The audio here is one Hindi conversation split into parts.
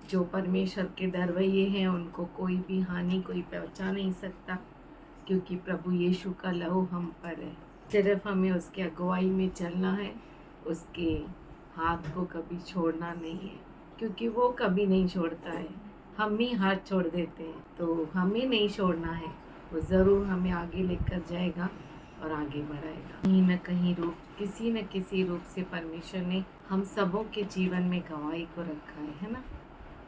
जो परमेश्वर के डरवैये हैं उनको कोई भी हानि कोई पहुंचा नहीं सकता, क्योंकि प्रभु यीशु का लहू हम पर है। सिर्फ हमें उसके अगुवाई में चलना है, उसके हाथ को कभी छोड़ना नहीं है, क्योंकि वो कभी नहीं छोड़ता है। हम ही हाथ छोड़ देते हैं, तो हमें नहीं छोड़ना है। वो ज़रूर हमें आगे लेकर जाएगा और आगे बढ़ाएगा। कहीं न कहीं रूप, किसी न किसी रूप से परमेश्वर ने हम सबों के जीवन में गवाही को रखा है ना।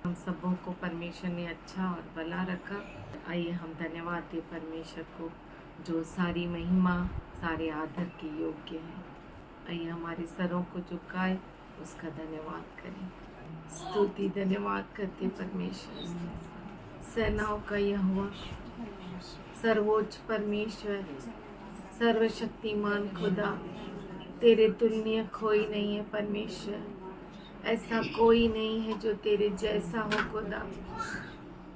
हम सबों को परमेश्वर ने अच्छा और भला रखा। आइए हम धन्यवाद दें परमेश्वर को, जो सारी महिमा सारे आदर के योग्य है। आइए हमारे सरों को झुकाए, उसका धन्यवाद करें, स्तुति धन्यवाद करते परमेश्वर। सेनाओं का यहोवा, सर्वोच्च परमेश्वर, सर्वशक्तिमान खुदा, तेरे तुल्य कोई नहीं है परमेश्वर। ऐसा कोई नहीं है जो तेरे जैसा हो खुदा।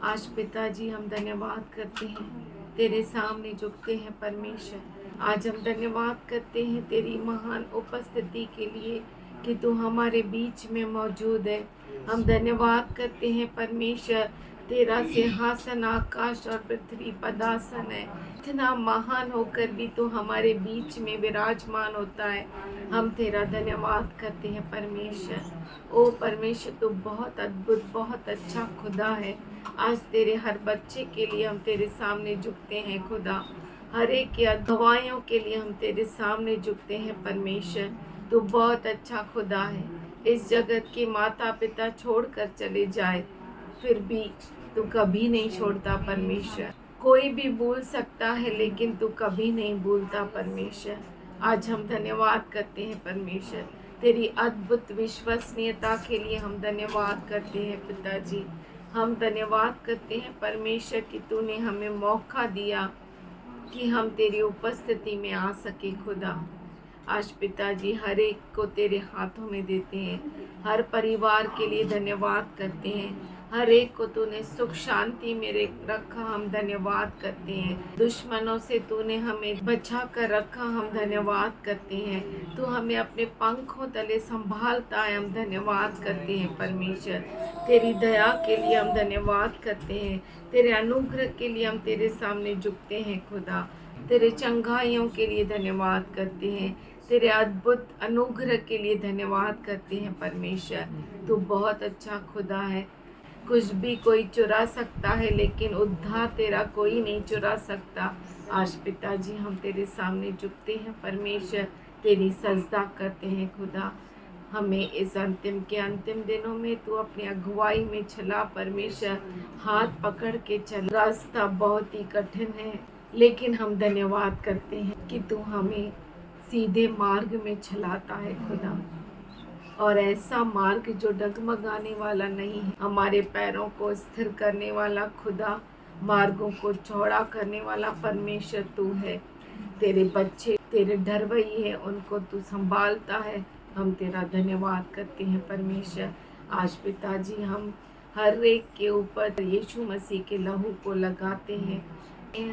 आज पिताजी हम धन्यवाद करते हैं, तेरे सामने झुकते हैं परमेश्वर। आज हम धन्यवाद करते हैं तेरी महान उपस्थिति के लिए कि तू हमारे बीच में मौजूद है। हम धन्यवाद करते हैं परमेश्वर, तेरा सिंहासन आकाश और पृथ्वी पदासन है। इतना महान होकर भी तू हमारे बीच में विराजमान होता है। हम तेरा धन्यवाद करते हैं परमेश्वर। ओ परमेश्वर, तू बहुत अद्भुत बहुत अच्छा खुदा है। आज तेरे हर बच्चे के लिए हम तेरे सामने झुकते हैं खुदा। हर एक की गवाहियों के लिए हम तेरे सामने झुकते हैं परमेश्वर। तू बहुत अच्छा खुदा है। इस जगत के माता पिता छोड़कर चले जाए, फिर भी तू कभी नहीं छोड़ता परमेश्वर। कोई भी भूल सकता है, लेकिन तू कभी नहीं भूलता परमेश्वर। आज हम धन्यवाद करते हैं परमेश्वर, तेरी अद्भुत विश्वसनीयता के लिए हम धन्यवाद करते हैं पिताजी। हम धन्यवाद करते हैं परमेश्वर कि तूने हमें मौका दिया कि हम तेरी उपस्थिति में आ सके खुदा। आज पिताजी हर एक को तेरे हाथों में देते हैं, हर परिवार के लिए धन्यवाद करते हैं। हर एक को तूने सुख शांति में रखा, हम धन्यवाद करते हैं। दुश्मनों से तूने हमें बचा कर रखा, हम धन्यवाद करते हैं। तू हमें अपने पंखों तले संभालता है, हम धन्यवाद करते हैं परमेश्वर। तेरी दया के लिए हम धन्यवाद करते हैं, तेरे अनुग्रह के लिए हम तेरे सामने झुकते हैं खुदा। तेरे चंगाइयों के लिए धन्यवाद करते हैं, तेरे अद्भुत अनुग्रह के लिए धन्यवाद करते हैं परमेश्वर। तू बहुत अच्छा खुदा है। कुछ भी कोई चुरा सकता है, लेकिन उद्धार तेरा कोई नहीं चुरा सकता। आज पिताजी हम तेरे सामने झुकते हैं परमेश्वर, तेरी सजदा करते हैं खुदा। हमें इस अंतिम दिनों में तू अपनी अगुवाई में चला परमेश्वर। हाथ पकड़ के चल। रास्ता बहुत ही कठिन है, लेकिन हम धन्यवाद करते हैं कि तू हमें सीधे मार्ग में चलाता है खुदा, और ऐसा मार्ग जो डगमगाने वाला नहीं है। हमारे पैरों को स्थिर करने वाला खुदा, मार्गों को चौड़ा करने वाला परमेश्वर तू है। तेरे बच्चे तेरे डरवई है, उनको तू संभालता है। हम तेरा धन्यवाद करते हैं परमेश्वर। आज पिताजी हम हर एक के ऊपर यीशु मसीह के लहू को लगाते हैं,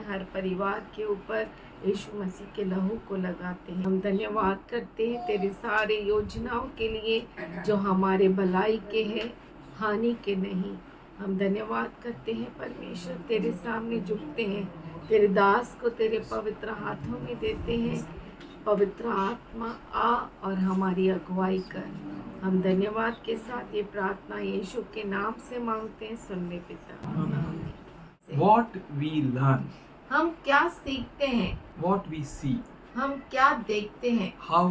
हर परिवार के ऊपर यीशु मसीह के लहू को लगाते हैं। हम धन्यवाद करते हैं तेरे सारे योजनाओं के लिए जो हमारे भलाई के हैं, हानि के नहीं। हम धन्यवाद करते हैं परमेश्वर, तेरे सामने झुकते हैं, तेरे दास को तेरे पवित्र हाथों में देते हैं। पवित्र आत्मा आ और हमारी अगुवाई कर। हम धन्यवाद के साथ ये प्रार्थना यीशु के नाम से मांगते हैं, सुन ले पिता। What we learn, हम क्या सीखते हैं, what we see, हम क्या देखते हैं, how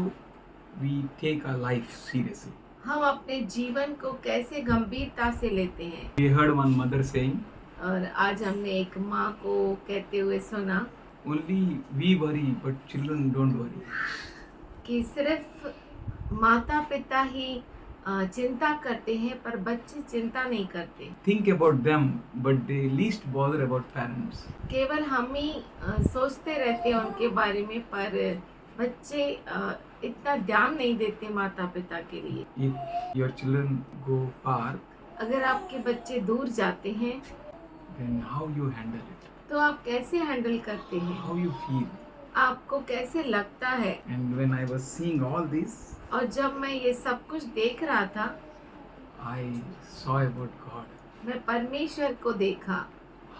we take our life seriously. हम अपने जीवन को कैसे गंभीरता से लेते हैं। We heard one mother saying, और आज हमने एक माँ को कहते हुए सुना only we worry but children don't worry. कि सिर्फ माता पिता ही चिंता करते हैं, पर बच्चे चिंता नहीं करते। Think about them but they least bother about parents. केवल हम ही सोचते रहते हैं उनके बारे में, पर बच्चे इतना ध्यान नहीं देते माता पिता के लिए। If your children go far, अगर आपके बच्चे दूर जाते हैं, then how you handle it, तो आप कैसे हैंडल करते हैं, how you feel. आपको कैसे लगता है। And when I was seeing all this, और जब मैं ये सब कुछ देख रहा था, I saw about God, मैं परमेश्वर को देखा,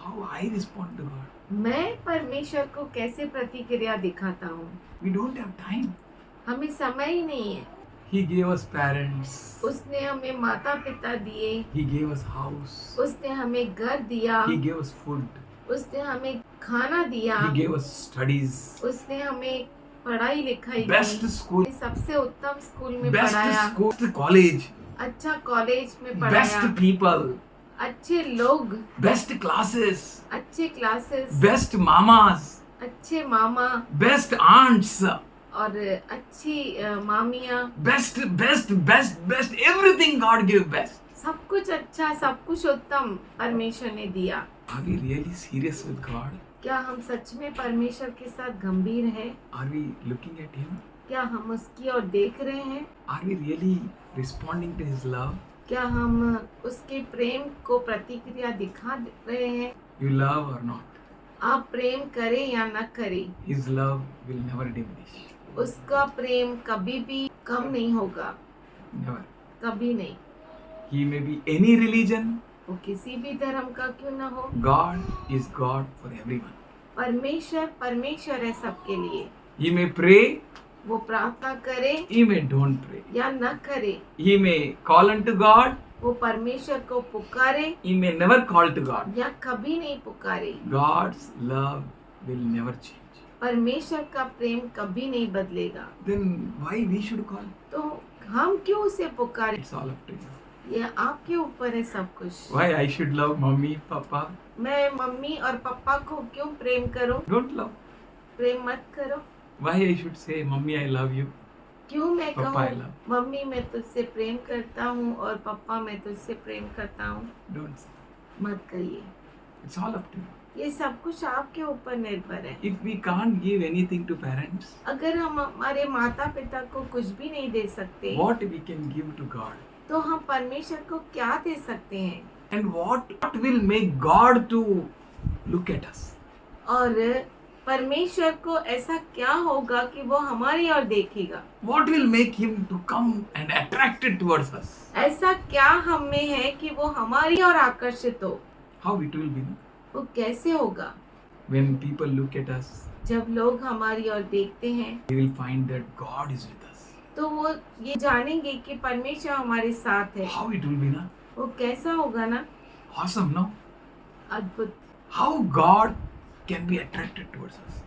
how I respond to God. मैं परमेश्वर को कैसे प्रतिक्रिया दिखाता हूँ। We don't have time. हमें समय ही नहीं है। He gave us parents. उसने हमें माता पिता दिए, He gave us house. उसने हमें घर दिया, He gave us food. उसने हमें खाना दिया, He gave us studies. उसने हमें पढ़ाई लिखाई Best दी, school. सबसे उत्तम स्कूल में Best पढ़ाया, school. College. अच्छा कॉलेज में पढ़ाया, Best people. अच्छे लोग, Best classes. अच्छे क्लासेस, Best mamas. अच्छे मामा Best aunts. और अच्छी मामियाँ, best. Everything God gave best. सब कुछ अच्छा, सब कुछ उत्तम परमेश्वर ने दिया। Are we really serious with God? क्या हम सच में परमेश्वर के साथ गंभीर हैं? Are we looking at Him? क्या हम उसकी ओर देख रहे हैं? Are we really responding to His love? क्या हम उसके प्रेम को प्रतिक्रिया दिखा रहे हैं? You love or not? आप प्रेम करें या न करें, His love will never diminish. उसका प्रेम कभी भी कम नहीं होगा, Never. कभी नहीं। He may be any religion. वो किसी भी धर्म का क्यों ना हो, God is God for everyone. परमेश्वर परमेश्वर है सबके लिए। He may pray. वो प्रार्थना करे He may don't pray. या न करे, He may call unto God. वो परमेश्वर को पुकारे He may never call to God. या कभी नहीं पुकारे, God's love will never change. परमेश्वर का प्रेम कभी नहीं बदलेगा। Then why we should call? तो हम क्यों उसे पुकारे? It's all up to you. ये आपके ऊपर है सब कुछ। Why I should love mommy, papa? मैं मम्मी और पापा को क्यों प्रेम करूं? Don't love. प्रेम मत करो। Why I should say mommy I love you? क्यों मैं Papa, I कहूँ love. मम्मी मैं तुझसे प्रेम करता हूँ और पापा मैं तुझसे प्रेम करता हूँ? Don't say. मत कहिए। It's all up to you. ये सब कुछ आपके ऊपर निर्भर है। If we can't give anything to parents, अगर हम हमारे माता पिता को कुछ भी नहीं दे सकते, what we can give to God? तो हम परमेश्वर को क्या दे सकते हैं? And what will make God to look at us? और परमेश्वर को ऐसा क्या होगा कि वो हमारी ओर देखेगा? What will make Him to come and attracted towards us? ऐसा क्या हम में है कि वो हमारी ओर आकर्षित हो? How it will be? वो कैसे होगा? When people look at us, जब लोग हमारी ओर देखते हैं they will find that God is with us. तो वो ये जानेंगे कि परमेश्वर हमारे साथ है। How it will be, na? वो कैसा होगा ना? Awesome, no? अद्भुत। How God can be attracted towards us.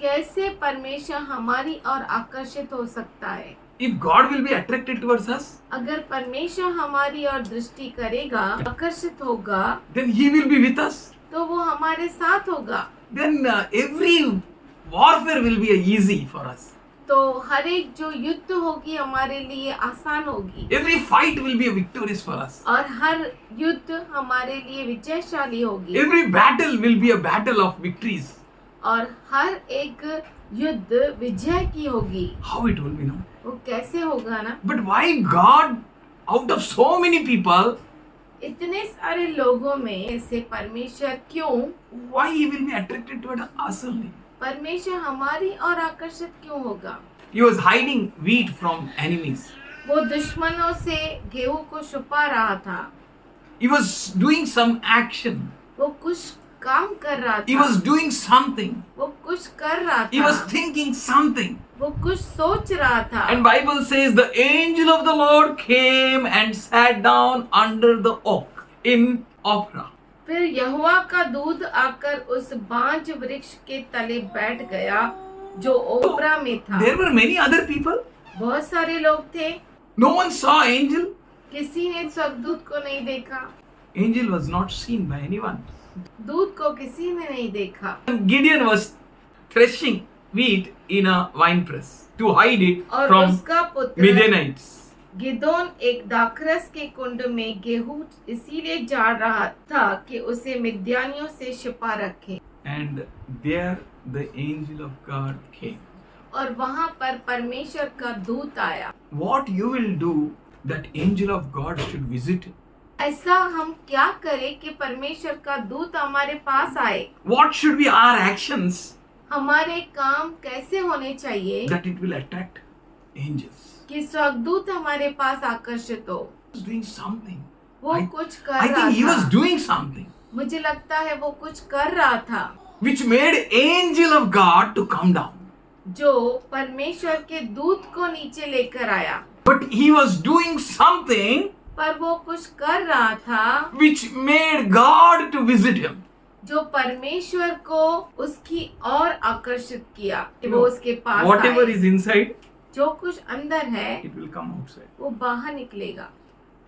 कैसे परमेश्वर हमारी ओर आकर्षित हो सकता है? If God will be attracted towards us, अगर परमेश्वर हमारी ओर दृष्टि करेगा, आकर्षित होगा, then He will be with us. तो वो हमारे साथ होगा। Then every warfare will be easy for us. तो हर एक जो युद्ध होगी हमारे लिए आसान होगी, Every fight will be victorious for us. और हर युद्ध हमारे लिए विजयशाली होगी, Every battle will be a battle of victories. और हर एक युद्ध विजय की होगी। How it will be, no? वो कैसे होगा ना? But why God, out of so many people, इतने सारे लोगों में से परमेश्वर क्यों, why He will be attracted toward us only? परमेश्वर हमारी ओर आकर्षित क्यों होगा? He was hiding wheat from enemies. वो दुश्मनों से गेहूं को छुपा रहा था, He was doing some action. वो कुछ काम कर रहा He था, was doing something. वो कुछ कर रहा He was था, thinking something. वो कुछ सोच रहा था। And Bible says the angel of the Lord came and sat down under the oak in Ophrah. फिर यहोवा का दूत आकर उस बांज वृक्ष के तले बैठ गया जो ओपरा में था। There were many other people. बहुत सारे लोग थे, No one saw angel. किसी ने स्वर्गदूत को नहीं देखा, Angel was not seen by anyone. दूत को किसी ने नहीं देखा। Gideon was threshing wheat in a winepress to hide it और from उसका पुत्र Midianites. गिदोन एक दाखरस के कुंड में गेहूं इसीलिए जाड़ रहा था कि उसे मिद्यानियों से छिपा रखे। And there the angel of God came. और वहां पर परमेश्वर का दूत आया। What you will do that angel of God should visit? ऐसा हम क्या करें कि परमेश्वर का दूत हमारे पास आए? What should be our actions हमारे काम कैसे होने चाहिए that it will attract angels? कि स्वर्गदूत हमारे पास आकर्षित हो? was doing something. वो I- कुछ कर I रहा think he was था। doing something मुझे लगता है वो कुछ कर रहा था which made angel of God to come down. जो परमेश्वर के दूत को नीचे लेकर आया, But he was doing something पर वो कुछ कर रहा था which made God to visit him. जो परमेश्वर को उसकी और आकर्षित किया कि वो उसके पास Whatever आए। is inside, जो कुछ अंदर है it will come outside. वो बाहर निकलेगा।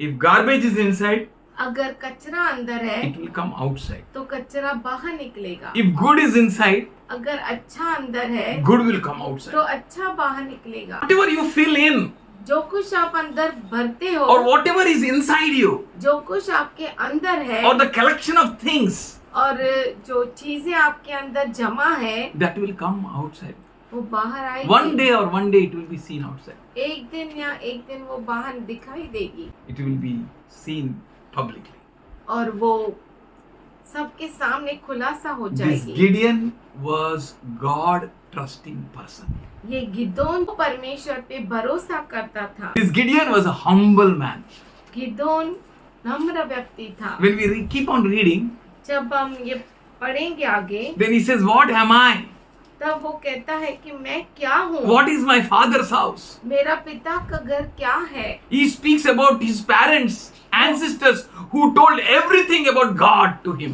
If garbage is inside, अगर कचरा अंदर है it will come outside. तो कचरा बाहर निकलेगा। If good is inside, अगर अच्छा अंदर है good will come तो outside. अच्छा बाहर निकलेगा। Whatever you fill in जो कुछ आप अंदर भरते हो, or whatever is inside you जो कुछ आपके अंदर है or the collection of things, और जो चीजें आपके अंदर जमा है that will come outside. वो बाहर आएगी। One day or one day it will be seen outside. एक दिन या एक दिन वो बाहर दिखाई देगी It will be seen publicly. और वो सबके सामने खुलासा हो This जाएगी। Gideon was God trusting person. ये गिदोन परमेश्वर पे भरोसा करता था। This Gideon was a humble man. Gideon नम्र व्यक्ति था। When we keep on reading, जब हम ये पढ़ेंगे आगे, then he says, "What am I? तब वो कहता है कि मैं क्या हूँ, What is my father's house?" मेरा पिता का घर क्या है। He speaks about his parents, ancestors who told everything about God to him.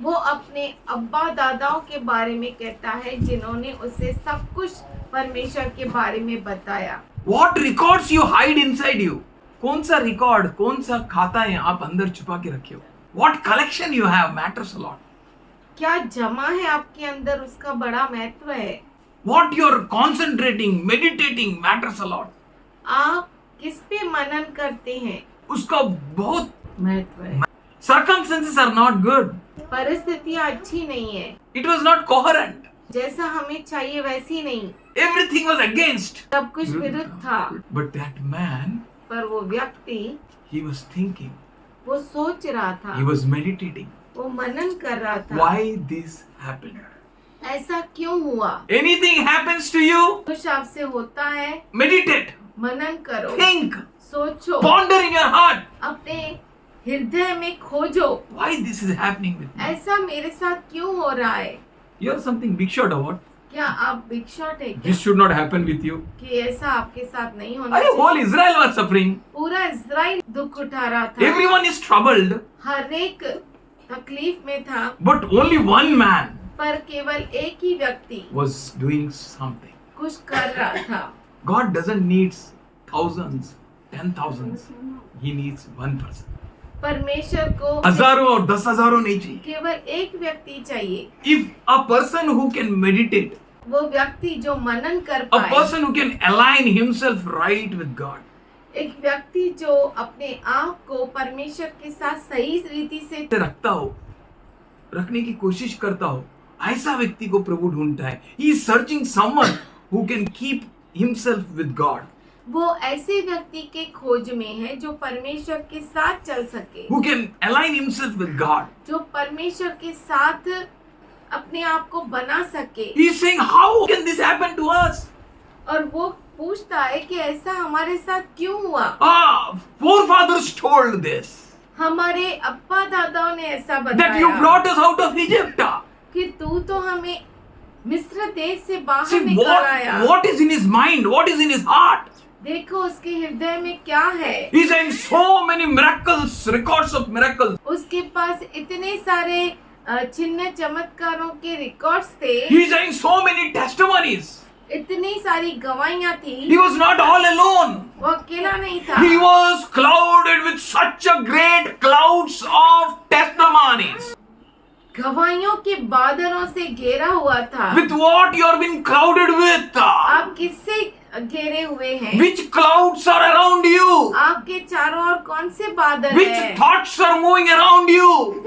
वो अपने अब्बा दादाओं के बारे में कहता है जिन्होंने उसे सब कुछ परमेश्वर के बारे में बताया। What records you hide inside you? कौन सा रिकॉर्ड, कौन सा खाता है आप अंदर छुपा के रखे हो? What collection you have matters a lot. क्या जमा है आपके अंदर उसका बड़ा महत्व है। What you're concentrating, meditating matters a lot. आप किस पे मनन करते हैं उसका बहुत महत्व है। circumstances are not good. परिस्थितियाँ अच्छी नहीं है, It was not coherent. जैसा हमें चाहिए वैसी नहीं, Everything was against. सब कुछ विरुद्ध था। But that man, पर वो व्यक्ति, he was thinking, वो सोच रहा था, he was meditating. वो मनन कर रहा था। Why this happened? ऐसा क्यों हुआ। Anything happens to you, कुछ आपसे होता है, meditate, मनन करो, think, सोचो, ponder in your heart. अपने हृदय में खोजो, Why this is happening with me? ऐसा मेरे साथ क्यों हो रहा है। You're something big shot about. क्या आप बिग शॉट है क्या This should not happen with you. कि ऐसा आपके साथ नहीं होना अरे चाहिए। whole Israel was suffering. पूरा इज़राइल दुख उठा रहा था, Everyone is troubled. हर एक तकलीफ में था, But only one man पर केवल एक ही व्यक्ति was doing something. कुछ कर रहा था। God doesn't need thousands, 10,000s. He needs one person. परमेश्वर को हजारों और 10,000 नहीं चाहिए. केवल एक व्यक्ति चाहिए। If a person who can meditate, वो व्यक्ति जो मनन कर a पाए, person who can align himself right with God, एक व्यक्ति जो अपने आप को परमेश्वर के साथ सही रीति से रखता हो, रखने की कोशिश करता हो, ऐसा व्यक्ति को प्रभु ढूंढता है. He is searching someone who can keep himself with God, वो ऐसे व्यक्ति के खोज में है जो परमेश्वर के साथ चल सके, who can align himself with God. जो परमेश्वर के साथ अपने आप को बना सके। He is saying, how can this happen to us? और वो पूछता है कि ऐसा हमारे साथ क्यों हुआ। Forefathers told this, हमारे अब्बा दादाओं ने ऐसा that you बताया brought us out of Egypt. कि तू तो हमें मिस्र देश से बाहर See, निकाल आया। what is in his mind? What is in his heart? देखो उसके हृदय में क्या है। He's saying so many miracles, records of miracles. उसके पास इतने सारे चिन्ह चमत्कारों के रिकॉर्ड्स थे, He's saying so many testimonies. इतनी सारी गवाहियां थी। He was not all alone. वो अकेला नहीं था, He was clouded with such a great clouds of testimonies. गवाहियों के बादलों से घेरा हुआ था। With what you are being clouded with? आप किससे घेरे हुए हैं? Which clouds are around you? आपके चारों ओर कौन से बादल Which हैं? thoughts are moving around you?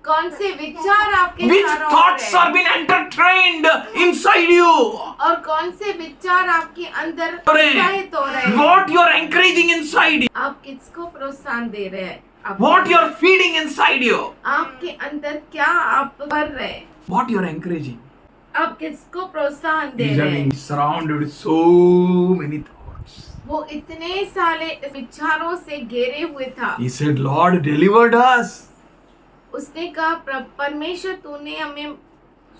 कौन से विचार आपके Which चारों ओर thoughts are हैं? being entertained inside you? और कौन से विचार आपके अंदर अरे, उत्साहित हो रहे हैं? What you are encouraging inside you? आप किसको प्रोत्साहन दे रहे हैं? आप What you are feeding inside you? आपके अंदर क्या आप भर रहे हैं? What you are encouraging? आप किसको प्रोत्साहन दे He's रहे हैं? having surrounded with so many thoughts. वो इतने सारे विचारों से घेरे हुए था। He said, Lord, delivered us उसने कहा, परमेश्वर तूने हमें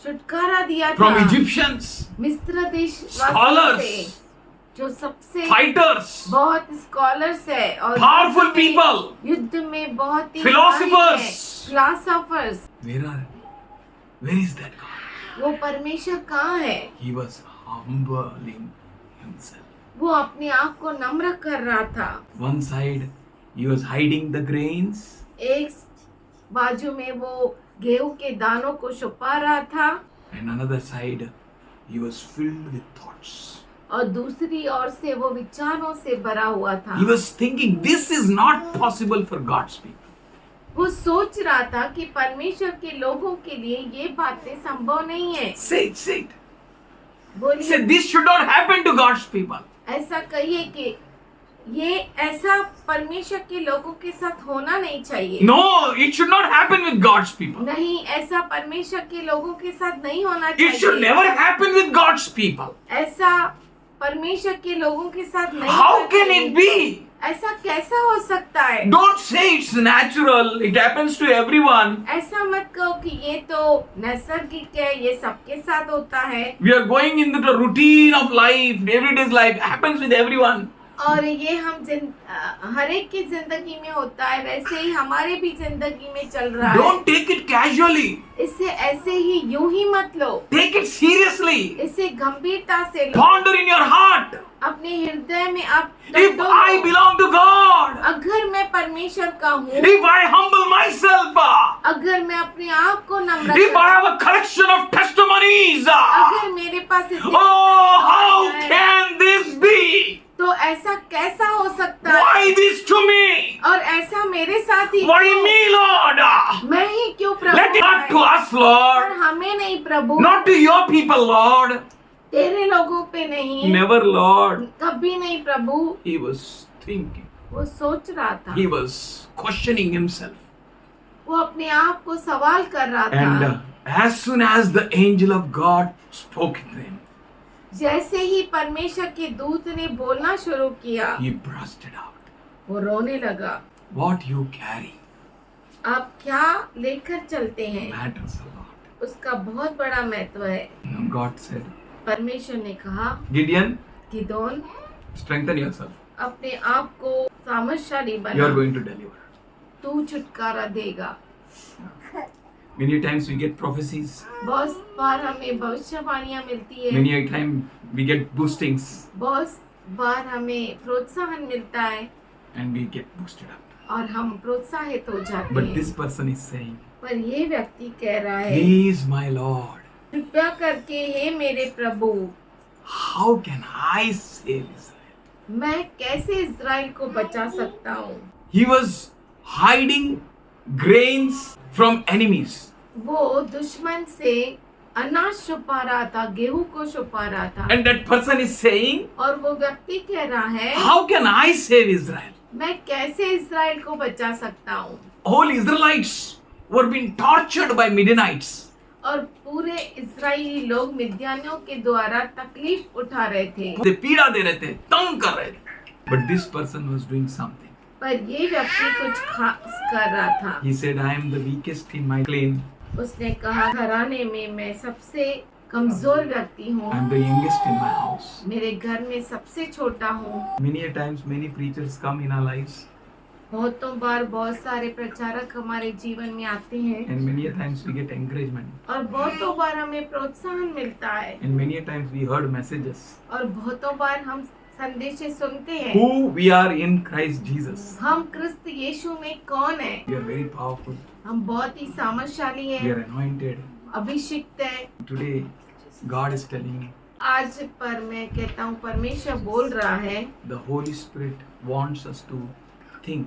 छुटकारा दिया from था Egyptians, मिस्र देश Scholars, से, जो सबसे fighters, बहुत स्कॉलर्स है और powerful युद्ध में- people, युद्ध में बहुत ही Philosophers. Philosophers. where is that God? वो परमेश्वर कहाँ है? He was humbling himself. वो अपने आप को नम्र कर रहा था। One side, he was hiding the grains, एक बाजू में वो गेहूं के दानों को छुपा रहा था and another side, he was filled with thoughts. और दूसरी ओर से वो विचारों से भरा हुआ था। He was thinking, this is not possible for God's people. वो सोच रहा था कि परमेश्वर के लोगों के लिए ये बातें संभव नहीं है। Say it, say it. बोलिए, Say, this should not happen to God's people. ऐसा कहिए कि ये ऐसा परमेश्वर के लोगों के साथ होना नहीं चाहिए। No, it should not happen with God's people. नहीं, ऐसा परमेश्वर के लोगों के साथ नहीं होना It should चाहिए। never happen with God's people. ऐसा परमेश्वर के लोगों के साथ नहीं How होना can चाहिए। it be? ऐसा कैसा हो सकता है? Don't say it's natural, it happens to everyone. ऐसा मत कहो कि ये तो नैसर्गिक है, ये सबके साथ होता है We are going into the routine of life, everyday's life, happens with everyone. और ये हम हर एक की जिंदगी में होता है, वैसे ही हमारे भी जिंदगी में चल रहा है। Don't take it casually. इसे ऐसे ही यूं ही मत लो, Take it seriously. इसे गंभीरता से लो। Ponder in your heart. अपने हृदय में आप If दो I low. belong to God, अगर मैं परमेश्वर का हूँ, if I humble myself, अगर मैं अपने आप को नम्र if I करता have a collection of testimonies, अगर मेरे पास इतने oh, how है, can this be? तो ऐसा कैसा हो सकता Why है? this to me? और ऐसा मेरे साथ ही Why क्यों? me, Lord? मैं ही क्यों प्रभु? Let it not to us, पर Lord. हमें नहीं प्रभु, Not to your people, Lord. तेरे लोगों पे नहीं, Never, Lord. कभी नहीं प्रभु। He was thinking. वो सोच रहा था, He was questioning himself. वो अपने आप को सवाल कर रहा And था। as soon as the angel of God spoke to him, जैसे ही परमेश्वर के दूत ने बोलना शुरू किया, he burst it out. वो रोने लगा। What you carry आप क्या लेकर चलते हैं, matters a lot. उसका बहुत बड़ा महत्व है। Now God said, परमेश्वर ने कहा, Gideon, गिदोन, strengthen yourself. अपने आप को सामर्थशाली You are बना, going to deliver. तू छुटकारा देगा। Many times we get prophecies. बहुत बार हमें भविष्यवाणियां मिलती है, Many a time we get boostings बहुत बार हमें प्रोत्साहन मिलता है and we get boosted up. और हम प्रोत्साहित हो जाते But हैं। this person is saying, पर ये व्यक्ति कह रहा है, Please, my Lord, कृपया करके हे मेरे प्रभु, how can I save Israel? मैं कैसे इज़राइल को बचा सकता हूँ? He was hiding grains from enemies. वो दुश्मन से अनाज छुपा रहा था, गेहूं को छुपा रहा था। And that person is saying, और वो व्यक्ति कह रहा है, How can I save Israel? मैं कैसे इज़राइल को बचा सकता हूँ? All Israelites were being tortured by Midianites. और पूरे इज़राइली लोग मिद्यानियों के द्वारा तकलीफ उठा रहे थे, they पीड़ा दे रहे थे, तंग कर रहे थे. But this person was doing something. पर ये व्यक्ति कुछ खास कर रहा था। He said, I am the weakest in my clan. उसने कहा, घराने में मैं सबसे कमजोर व्यक्ति हूँ, I am the youngest in my house. मेरे घर में सबसे छोटा हूँ। Many a times, many preachers come in our lives, बहुतों बार बहुत सारे प्रचारक हमारे जीवन में आते हैं and many a times we get encouragement, और बहुतों बार हमें प्रोत्साहन मिलता है and many a times we heard messages और बहुतों बार हम संदेश सुनते हैं। who we are in Christ Jesus. हम क्रिस्त यीशु में कौन है? We are very powerful. हम बहुत ही सामर्थशाली We हैं, are anointed. अभिषिक्त है। Today, God is telling me आज पर मैं कहता हूँ परमेश्वर बोल रहा है, the Holy Spirit wants us to think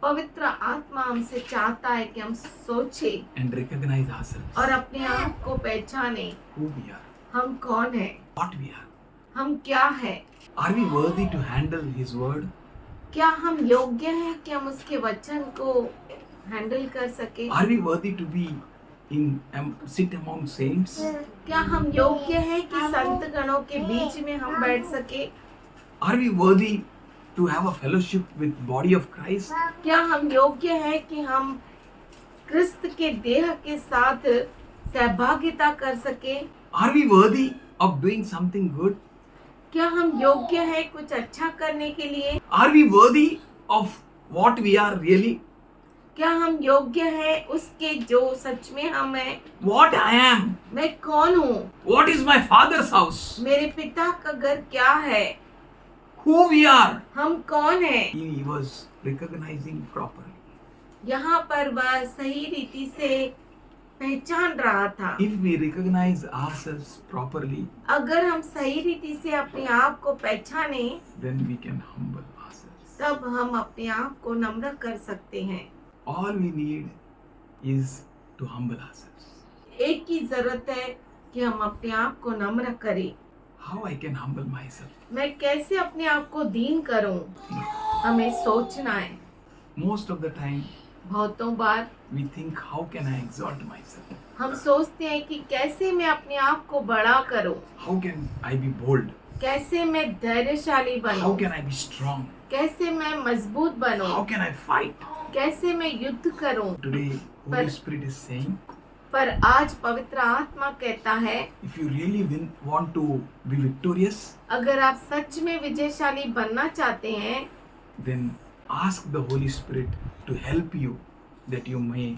पवित्र आत्मा हमसे चाहता है कि हम सोचें and recognize ourselves, और अपने आप को पहचाने, who we are, हम कौन है, what we are. हम क्या है, Are we worthy to handle His word? क्या हम योग्य हैं कि हम उसके वचन को हैंडल कर सके? Are we worthy to be sit among saints? क्या हम योग्य हैं कि संत गणों के बीच में हम बैठ सके? Are we worthy to have a fellowship with body of Christ? क्या हम योग्य हैं कि हम क्रिस्त के देह के साथ सहभागिता कर सके? Are we worthy of doing something good? क्या हम योग्य हैं कुछ अच्छा करने के लिए? Are we worthy of what we are really? क्या हम योग्य हैं उसके जो सच में हम हैं? What I am? मैं कौन हूँ? What is my father's house? मेरे पिता का घर क्या है? Who we are? हम कौन हैं? He was recognizing properly. यहाँ पर वह सही रीति से पहचान रहा था। If we recognize ourselves properly, अगर हम सही रीति से अपने आप को पहचाने, then we can humble ourselves. तब हम अपने आप को नम्र कर सकते हैं। All we need is to humble ourselves. एक ही जरूरत है कि हम अपने आप को नम्र करें। How I can humble myself? मैं कैसे अपने आप को दीन करूं? हमें सोचना है। Most of the time, बहुतों बार we think, how can I exalt myself? हम सोचते हैं कि कैसे मैं अपने आप को बड़ा करूं, How can I be bold? कैसे मैं धैर्यशाली How बनूं, can I be strong? कैसे मैं मजबूत बनूं, How can I fight? कैसे मैं युद्ध करूं। Today, Holy Spirit is saying, पर आज पवित्र आत्मा कहता है, if you really want to be victorious, अगर आप सच में विजयशाली बनना चाहते हैं, then ask the Holy Spirit to help you that you may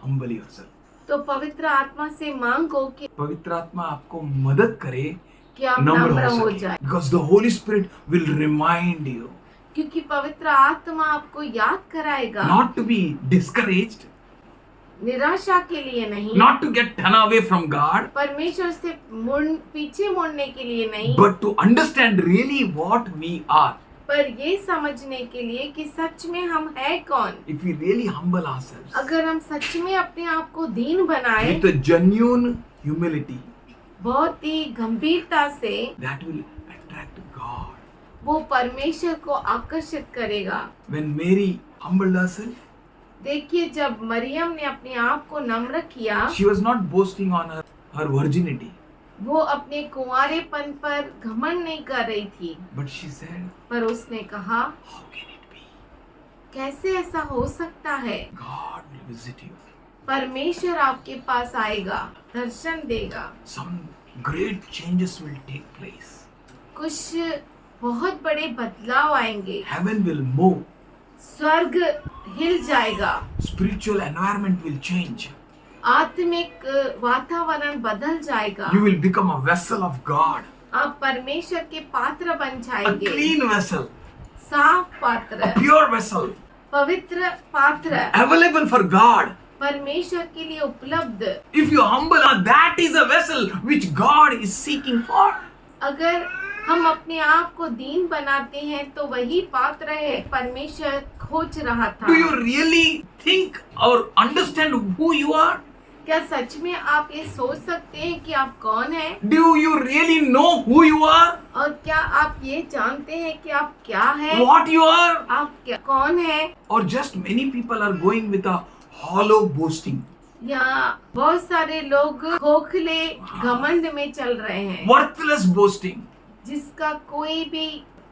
humble yourself. तो पवित्र आत्मा से मांगो कि पवित्र आत्मा आपको मदद करे कि आप नम्र नम्र हो हो सके. जाए, Because the Holy Spirit will remind you क्योंकि पवित्र आत्मा आपको याद कराएगा, not to be discouraged, निराशा के लिए नहीं, not to get turned away from God, परमेश्वर से पीछे मुड़ने के लिए नहीं, but to understand really what we are. पर ये समझने के लिए कि सच में हम है कौन। If we really humble ourselves अगर हम सच में अपने आप को दीन बनाए, with a genuine humility, बहुत ही गंभीरता से, that will attract God. वो परमेश्वर को आकर्षित करेगा। When Mary humbled herself, देखिए, जब मरियम ने अपने आप को नम्र किया, she was not boasting on her virginity, वो अपने कुंवारेपन पर घमंड नहीं कर रही थी, but she said, पर उसने कहा, how can it be? कैसे ऐसा हो सकता है? God will visit you. परमेश्वर आपके पास आएगा, दर्शन देगा, Some great changes will take place. कुछ बहुत बड़े बदलाव आएंगे, Heaven will move. स्वर्ग हिल जाएगा, Spiritual environment will change. आत्मिक वातावरण बदल जाएगा, You will become a vessel of God, आप परमेश्वर के पात्र बन a जाएंगे, clean vessel, साफ a पात्र, pure vessel, पवित्र पात्र, available for God. परमेश्वर के लिए उपलब्ध। If you humble, that is a vessel which God is seeking for. अगर हम अपने आप को दीन बनाते हैं तो वही पात्र है परमेश्वर खोज रहा था। Do you really think or understand who you are? क्या सच में आप ये सोच सकते हैं कि आप कौन हैं? Do you really know who you are? और क्या आप ये जानते हैं कि आप क्या हैं? What you are? आप क्या कौन हैं? Or just many people are going with a hollow boasting, या बहुत सारे लोग खोखले घमंड में चल रहे हैं, worthless boasting, जिसका कोई भी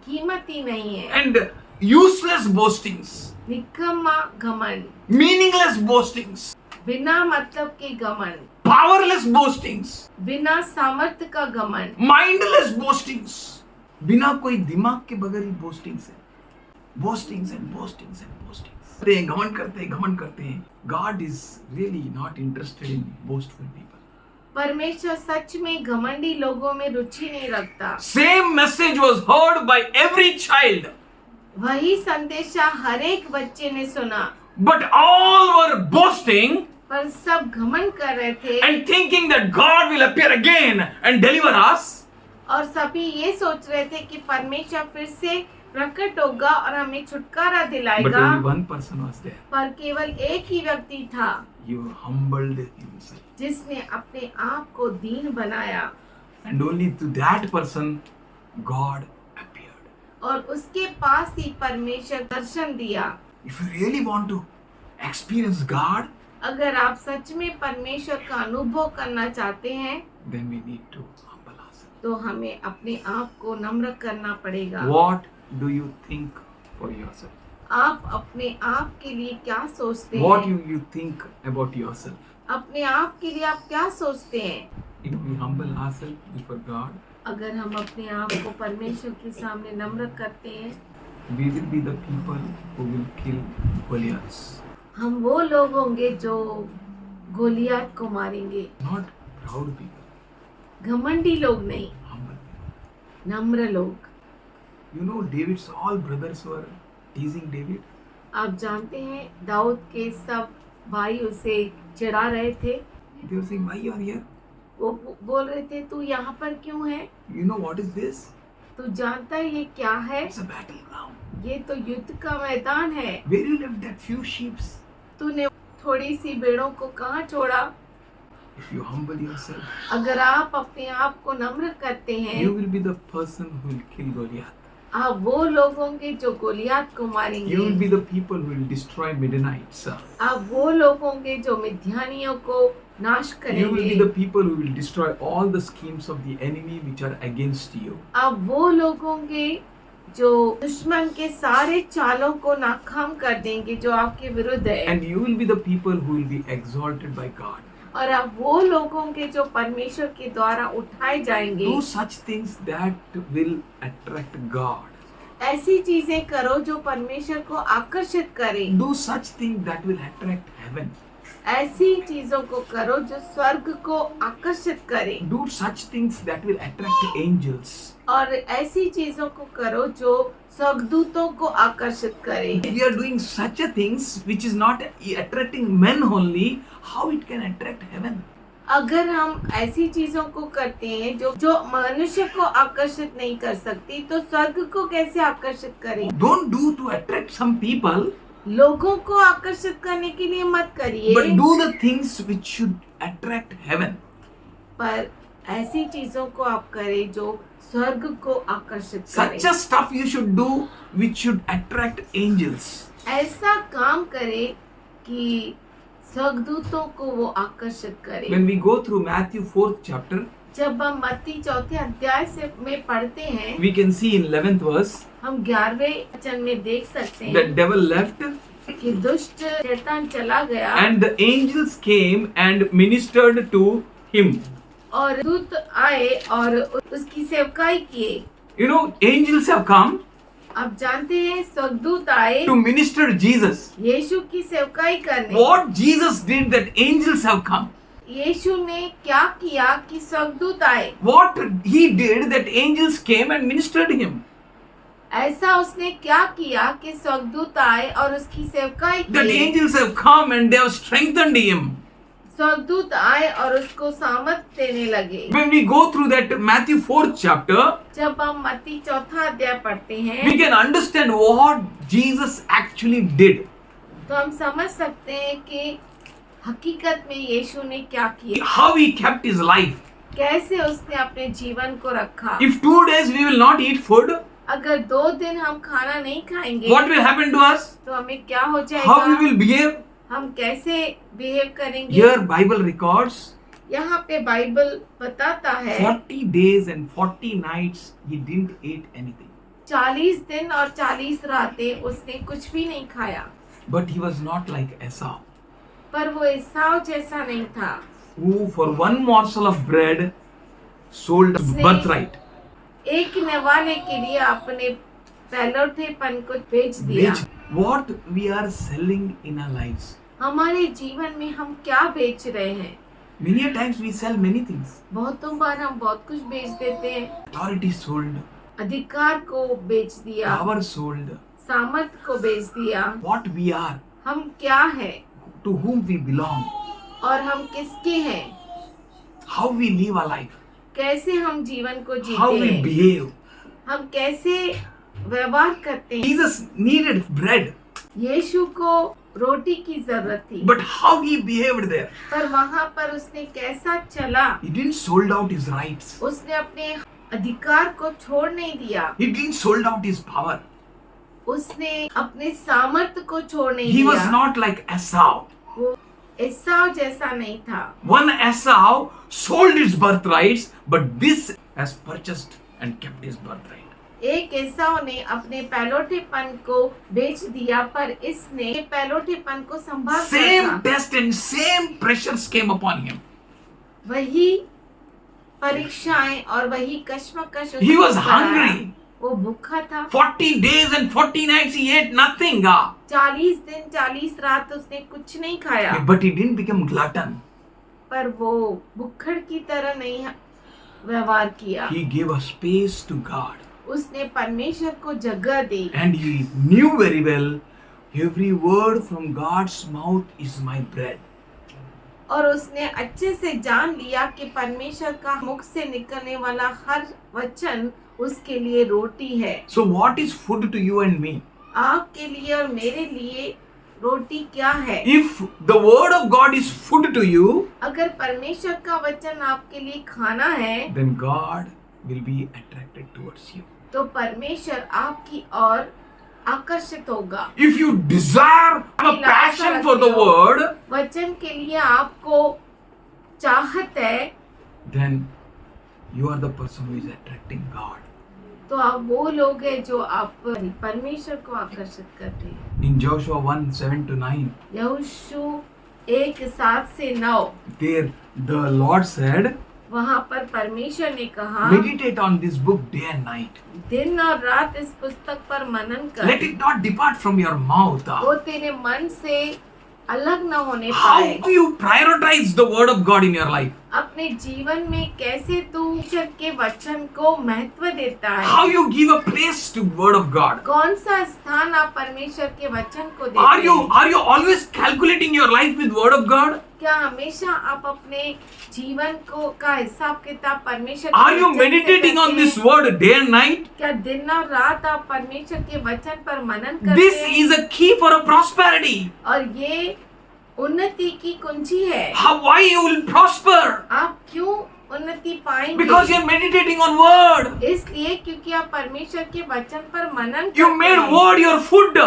कीमत ही नहीं है, and useless boastings, निकम्मा घमंड, meaningless boastings, बिना मतलब के घमंड, powerless boastings, बिना सामर्थ्य का घमंड, mindless boastings, बिना कोई दिमाग के बगैर ही boastings है, boastings and boastings and boastings. घमंड करते हैं. God is really not interested in boastful people. परमेश्वर सच में घमंडी लोगों में रुचि नहीं रखता। Same message was heard by every child, वही संदेशा हर एक बच्चे ने सुना, but all were boasting पर सब घमंड कर रहे थे and thinking that God will appear again and deliver us. और सभी ये सोच रहे थे कि परमेश्वर फिर से प्रकट होगा और हमें छुटकारा But दिलाएगा, only one person was there. पर केवल एक ही व्यक्ति था You humbled himself. जिसने अपने आप को दीन बनाया, And only to that person God appeared. और उसके पास ही परमेश्वर दर्शन दिया। If you really want to experience God, अगर आप सच में परमेश्वर का अनुभव करना चाहते हैं, then we need to humble ourselves. तो हमें अपने आप को नम्र करना पड़ेगा। What do you think for yourself? आप अपने आप के लिए क्या सोचते What हैं? you think about yourself? अपने आप के लिए आप क्या सोचते हैं? If we humble ourselves before God, अगर हम अपने आप को परमेश्वर के सामने नम्र करते हैं, we will be the people who will kill Goliaths. हम वो लोग होंगे जो गोलियत को मारेंगे। Not proud people, घमंडी लोग नहीं, humble people. नम्र लोग। You know, David's all brothers were teasing David. आप जानते हैं दाऊद के सब भाई उसे चिढ़ा रहे थे। They were saying, why you are here? वो बोल रहे थे तू यहाँ पर क्यों है? You know what is this? तू जानता है ये क्या है? It's a battleground. ये तो युद्ध का मैदान है। Where you left that few sheep? तूने थोड़ी सी भेड़ों को कहाँ छोड़ा? If you humble yourself, अगर आप अपने आप को नम्र करते हैं, you will be the person who will kill Goliath. आप वो लोग होंगे जो गोलियत को You will मारेंगे। be the people who will destroy Midianites. आप वो लोग होंगे जो मिद्यानियों को नाश You will be करेंगे। the people who will destroy all the schemes of the enemy which are against you. आप वो लोग होंगे जो दुश्मन के सारे चालों को नाकाम कर देंगे जो आपके विरुद्ध है। And you will be the people who will be exalted by God. और आप वो लोग होंगे जो परमेश्वर के द्वारा उठाए जाएंगे। Do such things that will attract God. ऐसी चीजें करो जो परमेश्वर को आकर्षित करे। Do such things that will attract heaven. ऐसी चीजों को करो जो स्वर्ग को आकर्षित करे। Do such things that will attract angels. और ऐसी चीजों को करो जो स्वर्गदूतों को आकर्षित करे। We are doing such a things which is not attracting men only. How it can attract heaven? अगर हम ऐसी चीजों को करते हैं जो मनुष्य को आकर्षित नहीं कर सकती, तो स्वर्ग को कैसे आकर्षित करें? Don't do to attract some people, लोगों को आकर्षित करने के लिए मत करिए, but do the things which should attract heaven. पर ऐसी चीजों को आप करें जो स्वर्ग को आकर्षित करें। Such a stuff you should do which should attract angels. ऐसा काम करे कि स्वर्गदूतों को वो आकर्षित करे। When we go through Matthew 4th chapter, जब हम मत्ती 4 अध्याय से में पढ़ते हैं, we can see in 11th verse, हम 11वें वचन में देख सकते the हैं devil left कि दुष्ट शैतान चला गया and the angels came and ministered to him. और दूत आए और उसकी सेवकाई किए। You know, angels have come आप जानते हैं स्वर्गदूत आए to minister Jesus. यीशु की सेवकाई करने। What Jesus did that angels have come. यीशु ने क्या किया कि स्वर्गदूत आए? What he did that angels came and ministered him. ऐसा उसने क्या किया कि स्वर्गदूत आए और उसकी सेवकाई That की? angels have come and they have strengthened him. स्वर्गदूत आए और उसको सामर्थ देने लगे। When we go through that Matthew 4th chapter, जब हम मत्ती 4 अध्याय पढ़ते we हैं, can understand what Jesus actually did. तो हम समझ सकते हैं कि हकीकत में यीशु ने क्या किया, How he kept his life. कैसे उसने अपने जीवन को रखा। If 2 days we will not eat food, अगर 2 दिन हम खाना नहीं खाएंगे, what will happen to us? तो हमें क्या हो How we जाएगा? will behave? हम कैसे बिहेव करेंगे? Here Bible records यहाँ पे बाइबल बताता है 40 days and 40 nights he didn't eat anything. 40 दिन और 40 रातें उसने कुछ भी नहीं खाया। But he was not like Esau, पर वो एसाव जैसा नहीं था, who for one morsel of bread sold his birthright. एक निवाले के लिए अपने पहलौठेपन को बेच दिया। Which what we are selling in our lives. हमारे जीवन में हम क्या बेच रहे हैं? Many a times we sell many things. बहुतों बार हम बहुत कुछ बेच देते हैं। Authority sold, अधिकार को बेच दिया, power sold, सामर्थ को बेच दिया। what we are, हम क्या है to whom we belong, और हम किसके हैं, how we live our life, कैसे हम जीवन को how जीते we हैं, behave. हम कैसे व्यवहार करते हैं। Jesus needed bread, यीशु को रोटी की जरूरत थी, but how he behaved there. पर वहाँ पर उसने कैसा चला? He didn't sold out his rights. उसने अपने अधिकार को छोड़ नहीं दिया, He didn't sold out his power. उसने अपने सामर्थ्य को छोड़ नहीं He was दिया। not like Esau. वो एसाव जैसा नहीं था। One Esau sold his birthrights, but this has purchased and kept his birthright. एक एसाव ने अपने पहलौठेपन को बेच दिया, पर इसने पहलौठेपन को संभाल Same रखा। test and same pressures came upon him. वही परीक्षाएं और वही कश्मकश He was उसके ऊपर आया। hungry. वो भूखा था। 40 days and 40 nights he ate nothing. 40 दिन 40 रात उसने कुछ नहीं खाया, But he didn't become glutton. पर वो भुक्खड़ की तरह नहीं व्यवहार किया। He gave a space to God. उसने परमेश्वर को जगह दी And he knew very well, every word from God's mouth is my bread. और उसने अच्छे से जान लिया कि परमेश्वर का मुख से निकलने वाला हर वचन उसके लिए रोटी है। So what is food to you and me? आपके लिए और मेरे लिए रोटी क्या है? If the word of God is food to you, अगर परमेश्वर का वचन आपके लिए खाना है, then God will be attracted towards you. तो परमेश्वर आपकी ओर आकर्षित होगा। If you desire, have a passion for the word, वचन के लिए आपको चाहत है, then you are the person who is attracting God. तो आप वो लोग हैं जो आप परमेश्वर को आकर्षित करते हैं। In Joshua 1:7-9, यहोशू 1:7-9 there the Lord said, वहाँ पर परमेश्वर ने कहा, meditate on this book day and night. दिन और रात इस पुस्तक पर मनन कर, Let it not depart from your mouth. वो तेरे मन से अलग न होने How पाए। do you prioritize the word of God in your life? अपने जीवन में कैसे तू ईश्वर के वचन को महत्व देता है? How you give a place to word of God? कौन सा स्थान आप परमेश्वर के वचन को देते हैं? Are you always calculating your life with word of God? क्या हमेशा आप अपने जीवन को का हिसाब किताब परमेश्वर Are के you वचन से meditating on करते this हैं? word day and night? क्या दिन और रात आप परमेश्वर के वचन पर मनन करते This हैं? is a key for a prosperity. और ये उन्नति की कुंजी है। Why you will prosper? आप क्यों उन्नति पाएंगे? Because you are meditating on word. इसलिए क्योंकि आप परमेश्वर के वचन पर मनन You करते made हैं। word your food.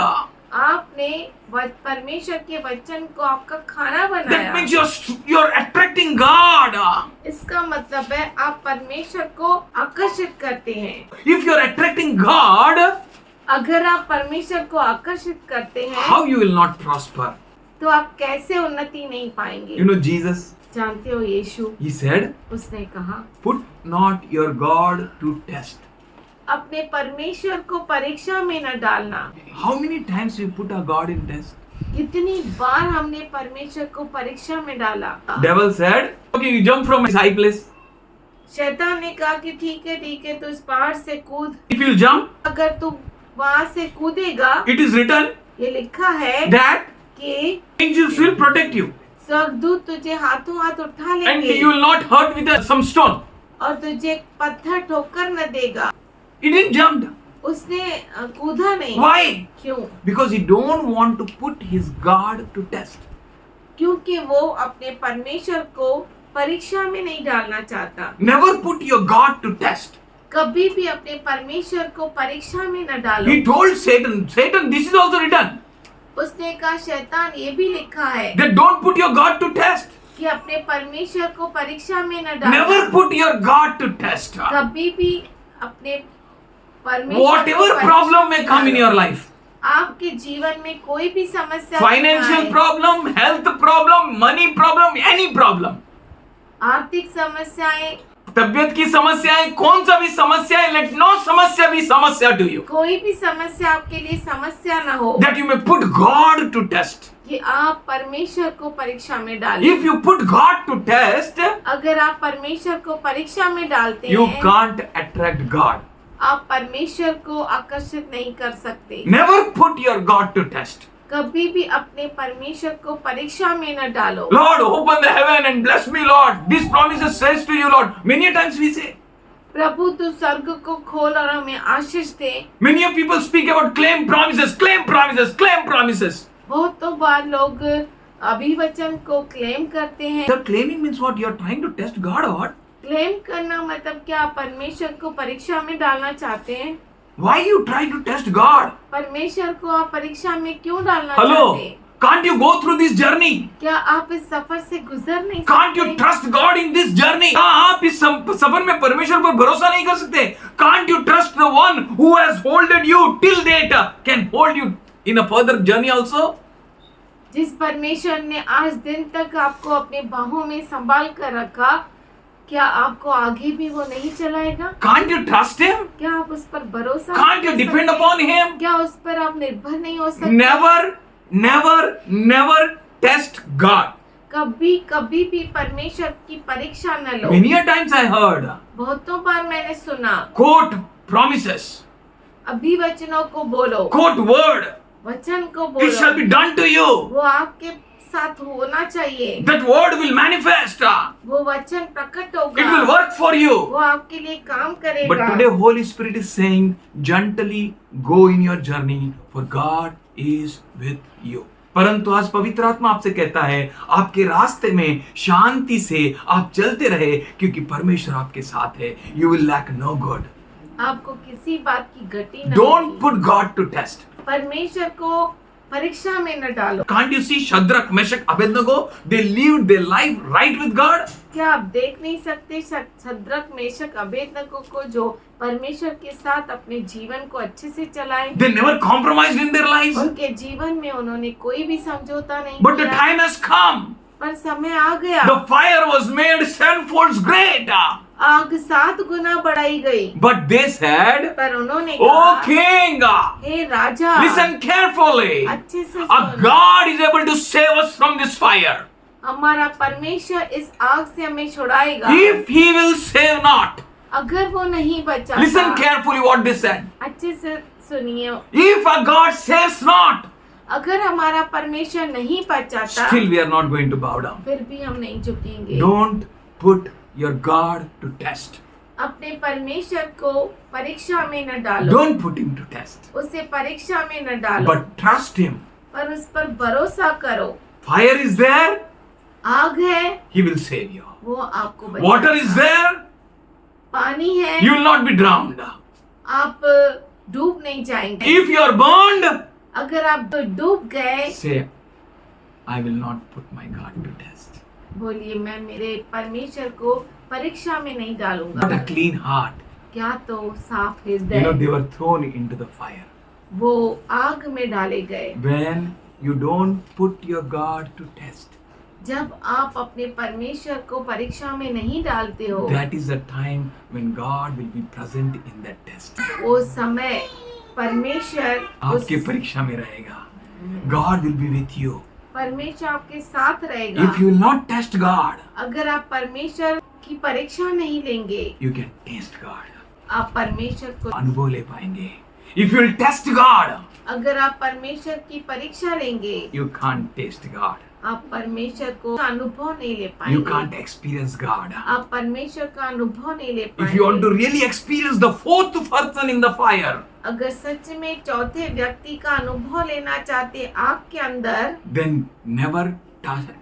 आपने परमेश्वर के वचन को आपका खाना That बनाया। means you're attracting God. इसका मतलब है आप परमेश्वर को आकर्षित करते हैं। If you're attracting God, अगर आप परमेश्वर को आकर्षित करते हैं, how you will not prosper? तो आप कैसे उन्नति नहीं पाएंगे? You know Jesus, जानते हो यीशु, he said, उसने कहा, put not your God to test. अपने परमेश्वर को परीक्षा में न डालना। How many times we put our God in test? कितनी बार हमने परमेश्वर को परीक्षा में डाला? Devil said, okay, you jump from a high place. शैतान ने कहा कि ठीक है तू इस पहाड़ से कूद। If you jump, अगर तू वहां से कूदेगा, it is written ये लिखा है that कि angels will protect you स्वर्गदूत तुझे हाथों हाथ उठा and लेंगे you will not hurt with some stone. और तुझे पत्थर ठोकर न देगा। He didn't jump. उसने कूदा नहीं। Why? क्यों? Because he don't want to put his God to test. क्योंकि वो अपने परमेश्वर को परीक्षा में नहीं डालना चाहता। Never put your God to test. कभी भी अपने परमेश्वर को परीक्षा में न डालो। He told Satan, this is also written, उसने कहा शैतान ये भी लिखा है that don't put your God to test. कि अपने परमेश्वर को परीक्षा में न डालना। Never put your God to test. कभी भी अपने परमेश्वर Whatever को problem may परीक्षा come in में your डालो। life, आपके जीवन में कोई भी समस्या financial आए, problem, health problem, money problem, any problem, आर्थिक समस्याएं, तबियत की समस्याएं, कौन सा भी समस्या है, let no समस्या be समस्या to you, कोई भी समस्या आपके लिए समस्या न हो, that you may put God to test. कि आप परमेश्वर को परीक्षा में डालें। If you put God to test, अगर आप परमेश्वर को परीक्षा में डालते you हैं, can't attract God. आप परमेश्वर को आकर्षित नहीं कर सकते। Never put your God to test. कभी भी अपने परमेश्वर को परीक्षा में न डालो। Lord, open the heaven and bless me, Lord. This promises says to you, Lord. Many a times we say. प्रभु तू स्वर्ग को खोल और हमें आशीष दे। Many of people speak about claim promises, claim promises, claim promises. बहुत तो बार लोग अभिवचन को क्लेम करते हैं। The claiming means what? You are trying to test God or what? Claim करना मतलब क्या? आप परमेश्वर को परीक्षा में डालना चाहते हैं। Why you try to test God? परमेश्वर को आप परीक्षा में क्यों डालना Hello, चाहते हैं? Can't you go through this journey? क्या आप इस सफर से गुजर नहीं Can't you सकते? trust God in this journey? क्या आप इस सफर में परमेश्वर पर भरोसा नहीं कर सकते? Can't you trust the one who has holded you till date can hold you in a further journey also? जिस परमेश्वर ने आज दिन तक आपको अपने बाहों में संभाल कर रखा, क्या आपको आगे भी वो नहीं चलाएगा? Can't you trust him? क्या आप उस पर भरोसा Can't you कर depend सकते? upon him? क्या उस पर आप निर्भर नहीं हो सकते? Never test God. कभी कभी भी परमेश्वर की परीक्षा न लो। Many a times I heard बहुतों बार मैंने सुना, quote promises, अभिवचनों को बोलो, quote word, वचन को it shall बोलो, be done to you. वो आपके साथ होना चाहिए, That word will manifest. वो वचन प्रकट It will होगा, work for you. वो आपके लिए काम But करेगा। today Holy Spirit is saying, gently go in your journey, for God is with you. परंतु आज पवित्र आत्मा आपसे कहता है, आपके रास्ते में शांति से आप चलते रहे, क्योंकि परमेश्वर आपके साथ है. You will lack no good. आपको किसी बात की घटी न Don't होगी। put God to test. परमेश्वर को परीक्षा में न डालो। Can't you see Shadrach, Meshach, Abednego? They lived their life right with God. क्या आप देख नहीं सकते शद्रक, मेशक, अबेदनगो को जो परमेश्वर के साथ अपने जीवन को अच्छे से चलाए? They never compromised in their lives. उनके जीवन में उन्होंने कोई भी समझौता नहीं But the किया। time has come. पर समय आ गया, The fire was made sevenfold great. आग 7 गुना बढ़ाई गई। But they said, पर उन्होंने "O कहा, king, हे राजा, listen carefully. अच्छे से A soon, God is able to save us from this fire. हमारा परमेश्वर इस आग से हमें छुड़ाएगा। If he will save not." अगर वो नहीं बचा, Listen carefully what they said. अच्छे से सुनिए, If a God saves not, अगर हमारा परमेश्वर नहीं बचाता, still we are not going to bow down. फिर भी हम नहीं झुकेंगे। Don't put your God to test. अपने परमेश्वर को परीक्षा में न डालो, Don't put him to test. उसे परीक्षा में न डालो, But trust him. पर उस पर भरोसा करो। Fire is there, आग है, he will save you. वो आपको Water बचाएगा। is there, पानी है, you will not be drowned. आप डूब नहीं जाएंगे। If you are burned, अगर आप डूब गए, say, I will not put my God to test. बोलिए, मैं मेरे परमेश्वर को परीक्षा में नहीं What डालूंगा। a clean heart. क्या तो साफ You know, हृदय। they were thrown into the fire. वो आग में डाले गए। When you don't put your God to test, जब आप अपने परमेश्वर को परीक्षा में नहीं डालते हो, that is the time when God will be present in that test. वो समय परमेश्वर आपके परीक्षा में रहेगा. God will be with you. परमेश्वर आपके साथ रहेगा। If you will not test God, अगर आप परमेश्वर की परीक्षा नहीं लेंगे, you can taste God. आप परमेश्वर को, अनुभव ले पाएंगे. If you will test God, अगर आप परमेश्वर की परीक्षा लेंगे, you can't taste God. आप परमेश्वर को अनुभव नहीं ले You पाएंगे। can't experience God. आप परमेश्वर का अनुभव नहीं ले If you want to पाएंगे। really experience the fourth person in the fire, अगर सच में चौथे व्यक्ति का अनुभव लेना चाहते आग के अंदर, then never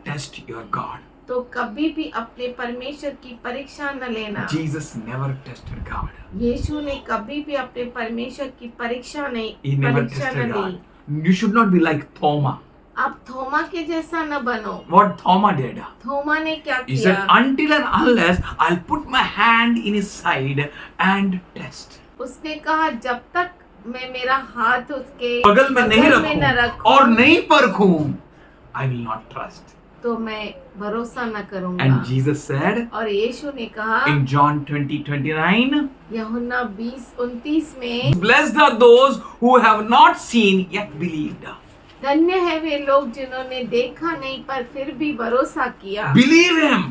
test your God. तो कभी भी अपने परमेश्वर की परीक्षा न लेना। Jesus never tested God. यीशु ने कभी भी अपने परमेश्वर की परीक्षा नहीं, He never परीक्षा न tested Lee. God. You should not be like Thoma. आप थोमा के जैसा न बनो। What Thoma did? थोमा ने क्या He किया? said, until and unless I'll put my hand in his side and test. उसने कहा, जब तक मैं मेरा हाथ उसके बगल में नहीं बगल में न रखूं रखूं, और नहीं परखूं, I will not trust. तो मैं भरोसा न करूंगा। And Jesus said और यीशु ने कहा in John 20:29, यूहन्ना 20:29 में, blessed are those who have not seen yet believed. धन्य है वे लोग जिन्होंने देखा नहीं पर फिर भी भरोसा किया। Believe him.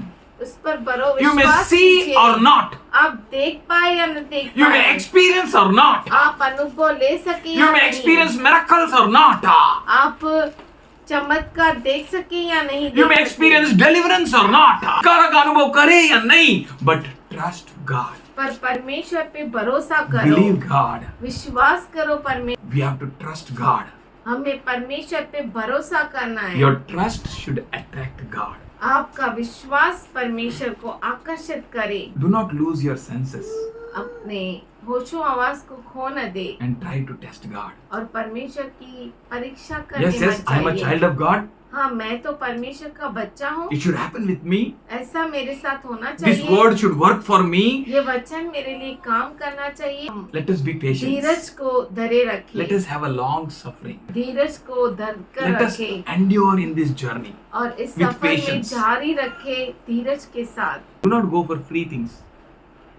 उस पर You may विश्वास see कीजिए। or not. आप देख पाए या न देख You may पाए, experience or not. आप अनुभव ले सके You या may नहीं, experience miracles or not. आप चमत्कार देख सके या नहीं You may देख experience सके, deliverance or not. कारक अनुभव करे या नहीं, but trust God. पर परमेश्वर पे भरोसा करो, Believe God. विश्वास करो परमेश्वर। We have to trust God. हमें परमेश्वर पे भरोसा करना है। Your trust should attract God. आपका विश्वास परमेश्वर को आकर्षित करे। Do not lose your senses. अपने होशो आवाज को खो न दे and try to test God. और परमेश्वर की परीक्षा करने Yes, yes, मत I am a जाइए। child of God. हाँ, मैं तो परमेश्वर का बच्चा हूँ, It should happen with me. ऐसा मेरे साथ होना This चाहिए, word should work for me. ये वचन मेरे लिए काम करना चाहिए। Let us be patient. धीरज को धरे Let रखें, us have a long suffering. धीरज को धर कर Let us रखें endure in this journey. और इस with सफर में patience. जारी रखें धीरज के साथ। Do not go for free things.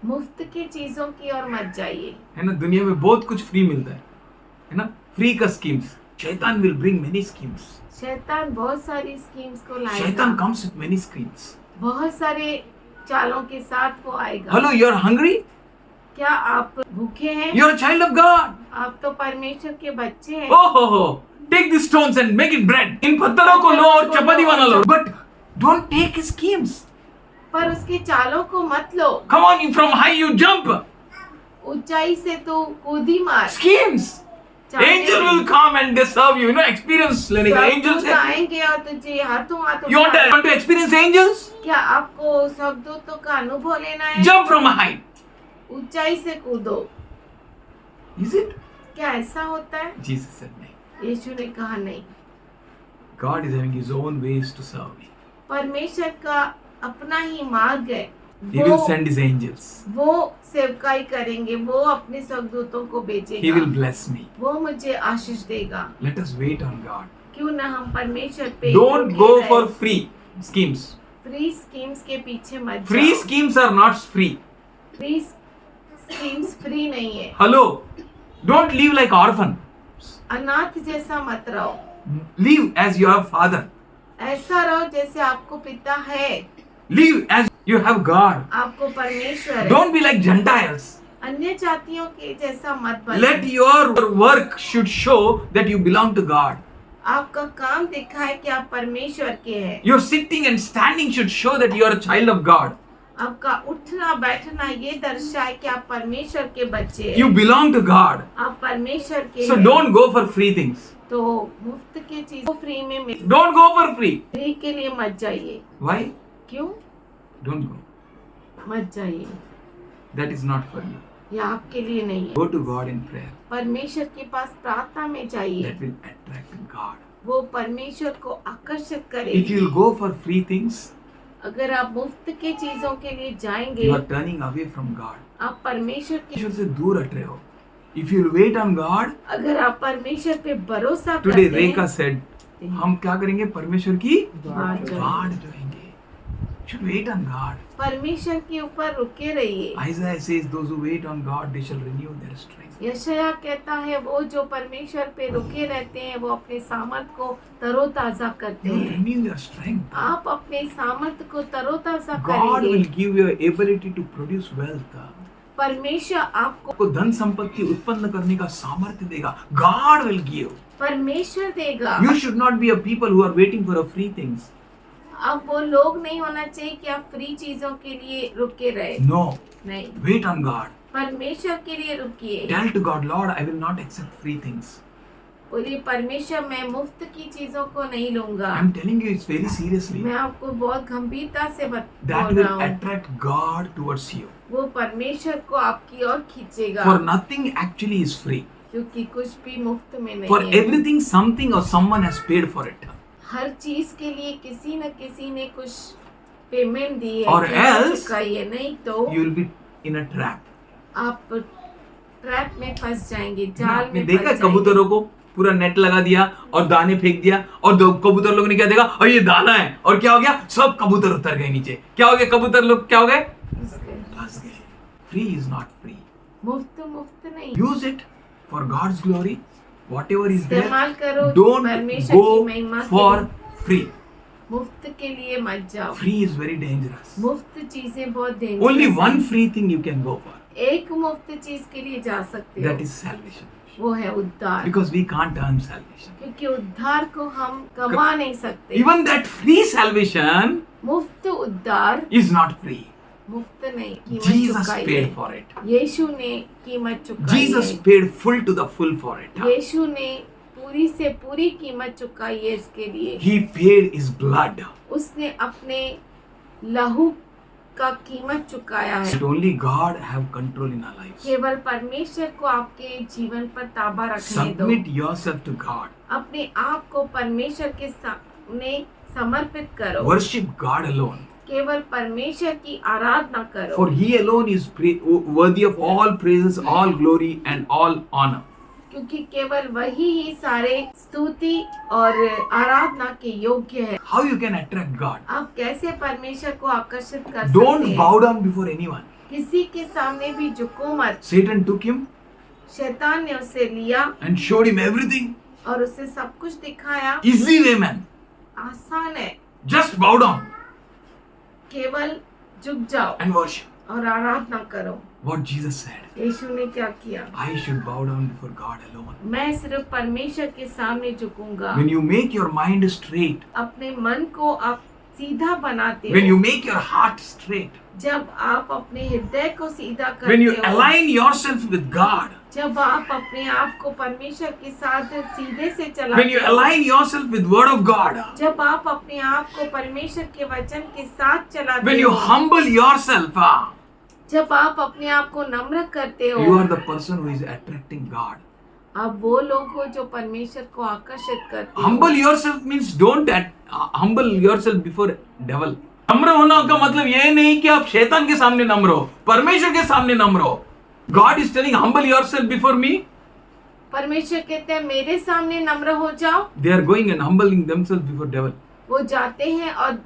मुफ्त की चीजों की ओर मत जाइए। है ना, दुनिया में बहुत कुछ फ्री मिलता है ना, फ्री का स्कीम्स। शैतान विल ब्रिंग मेनी स्कीम्स। शैतान बहुत सारी स्कीम्स को शैतान लाएगा, कम्स विद मेनी स्कीम्स। बहुत सारे चालों के साथ वो आएगा। Hello, you are hungry? क्या आप भूखे हैं? You are child of God. आप तो परमेश्वर के बच्चे हैं। ओहो हो, take this stones and make it bread. इन पत्थरों को लो और चपाती बना लो। But don't take his schemes. पर उसके चालों को मत लो। Come on, from high you jump. ऊंचाई से तो कूदी मार। Schemes. Angel will come and they serve you. You know, experience लेने का। Angels आएंगे और तुझे हाथों हाथों। You want to experience angels? क्या आपको स्वर्गदूतों का अनुभव लेना है? Jump from a height. ऊंचाई से कूदो। Is it? क्या ऐसा होता है? Jesus said नहीं। यीशु ने कहा नहीं। God is having his own ways to serve me. परमेश्वर का अपना ही मार्ग है। He will send his angels. वो सेवकाई करेंगे, वो अपने स्वर्गदूतों को भेजेगा। He will bless me. वो मुझे आशीष देगा। Let us wait on God. क्यों ना हम परमेश्वर पे Don't रुके go रहें। for free schemes. Free schemes के पीछे मत Free जाओ। schemes are not free. Free schemes free नहीं है। Hello. Don't live like orphan. अनाथ जैसा मत रहो। Live as you have father. ऐसा रहो जैसे आपको पिता है, Live as you have God. आपको परमेश्वर है। Don't be like Gentiles. अन्य जातियों के जैसा मत बनो। Let your work should show that you belong to God. आपका काम दिखाए कि आप परमेश्वर के हैं। Your sitting and standing should show that you are a child of God. आपका उठना बैठना ये दर्शाए कि आप परमेश्वर के बच्चे हैं। You belong to God. आप परमेश्वर के So हैं। don't go for free things. तो मुफ्त की चीज फ्री में मिल। Don't go for free. Free के लिए मत जाइए। Why? क्यों Don't go. मत जाइए? That is not for you. ये आपके लिए नहीं है। Go to God in prayer. परमेश्वर के पास प्रार्थना में जाइए, That will attract God. वो परमेश्वर को आकर्षित If करेगी। you will go for free things, अगर आप मुफ्त के चीजों के लिए जाएंगे, you are turning away from God. आप परमेश्वर के। परमेश्वर से दूर हट रहे हो. If you will wait on God, अगर आप परमेश्वर पे भरोसा today करते Rekha हैं, said, हम क्या करेंगे? परमेश्वर की बाट जोएंगे। बाट जोएंगे. Should wait on God. परमेश्वर के ऊपर रुके रहिए। Isaiah says, those who wait on God, they shall renew their strength. यशायाह कहता है वो जो परमेश्वर पे रुके रहते हैं वो अपने सामर्थ को तरोताजा करते You will हैं। renew your strength. आप अपने सामर्थ को तरोताजा God will करेंगे। give you ability to produce wealth. परमेश्वर आपको को धन संपत्ति उत्पन्न करने का सामर्थ्य देगा. God will give. परमेश्वर देगा। You should not be a people who are waiting for a free things. अब वो लोग नहीं होना चाहिए कि आप फ्री चीजों के लिए रुके रहे। No. नहीं, Wait on God. परमेश्वर के लिए रुकिए। Tell to God, Lord, I will not accept free things. बोलिए परमेश्वर मैं मुफ्त की चीजों को नहीं लूंगा। I'm telling you, it's very seriously. मैं आपको बहुत गंभीरता से That बोल will रहा हूँ। attract God towards you. वो परमेश्वर को आपकी ओर खींचेगा। For nothing actually is free. क्योंकि कुछ भी मुफ्त में नहीं For है। everything, something or someone has paid for it. हर चीज के लिए किसी न किसी ने कुछ पेमेंट दी है, Or कीमत else चुकाई है, नहीं तो You will be in a trap. आप ट्रैप में फंस जाएंगे, जाल आपने में देखा फंस कबूतरों को पूरा नेट लगा दिया और दाने फेंक दिया और दो कबूतर लोगों ने क्या देखा, और ये दाना है, और क्या हो गया? सब कबूतर उतर गए नीचे. क्या हो गया? कबूतर लोग क्या हो गए? जाएंगे। फंस गए. Free is not free. मुफ्त नहीं। Use it for God's glory. Whatever is there, इस्तेमाल करो don't परमेश्वर की महिमा go के for लिए। free. मुफ्त के लिए मत जाओ। Free is very dangerous. मुफ्त चीजें बहुत डेंजरस Only हैं। one free thing you can go for. एक मुफ्त चीज के लिए जा सकते हो, That is salvation. वो है उद्धार। Because we can't earn salvation. क्योंकि उद्धार को हम कमा नहीं सकते। Even that free salvation मुफ्त उद्धार is not free. मुफ्त नहीं, कीमत Jesus चुकाई paid है। for it. यीशु ने कीमत चुकाई Jesus है। paid full to the full for it. यीशु ने पूरी से पूरी कीमत चुकाई है इसके लिए। He paid his blood. उसने अपने लहू का कीमत चुकाया है। That only God have control in our lives. केवल परमेश्वर को आपके जीवन पर ताबा रखने दो। Submit yourself to God. अपने आप को परमेश्वर के सामने समर्पित करो। Worship God alone. केवल परमेश्वर की आराधना करो। For He alone is worthy of all praises, all glory and all honor. क्योंकि केवल वही ही सारे स्तुति और आराधना के योग्य है। How you can attract God? आप कैसे परमेश्वर को आकर्षित कर सकते Don't हैं? bow down before anyone. किसी के सामने भी झुको मत। Satan took him शैतान ने उसे लिया and showed him everything. और उसे सब कुछ दिखाया। Easy way, man. आसान है, Just bow down केवल झुक जाओ and worship. और आराधना करो। What Jesus said. यीशु ने क्या किया? I should bow down before God alone. मैं सिर्फ परमेश्वर के सामने झुकूंगा। When you make your mind straight, अपने मन को आप सीधा बनाते when हो, you make your heart straight, जब आप अपने हृदय को सीधा when करते you हो, align yourself with God, जब आप अपने आप को परमेश्वर के साथ सीधे से when चलाते you हो, align yourself with Word of God, जब आप अपने आप को परमेश्वर के वचन के साथ when चलाते you हो, humble yourself, जब आप अपने आप को नम्र करते you हो, are the person who is attracting God. आप वो लोग हो जो परमेश्वर को आकर्षित करते Humble हो। yourself means don't humble yourself before devil. नम्र होना का मतलब ये नहीं कि आप शैतान के सामने नम्र हो, परमेश्वर के सामने नम्र हो. God is telling humble yourself before me. परमेश्वर कहते हैं मेरे सामने नम्र हो जाओ। They are going and humbling themselves before devil. वो जाते हैं और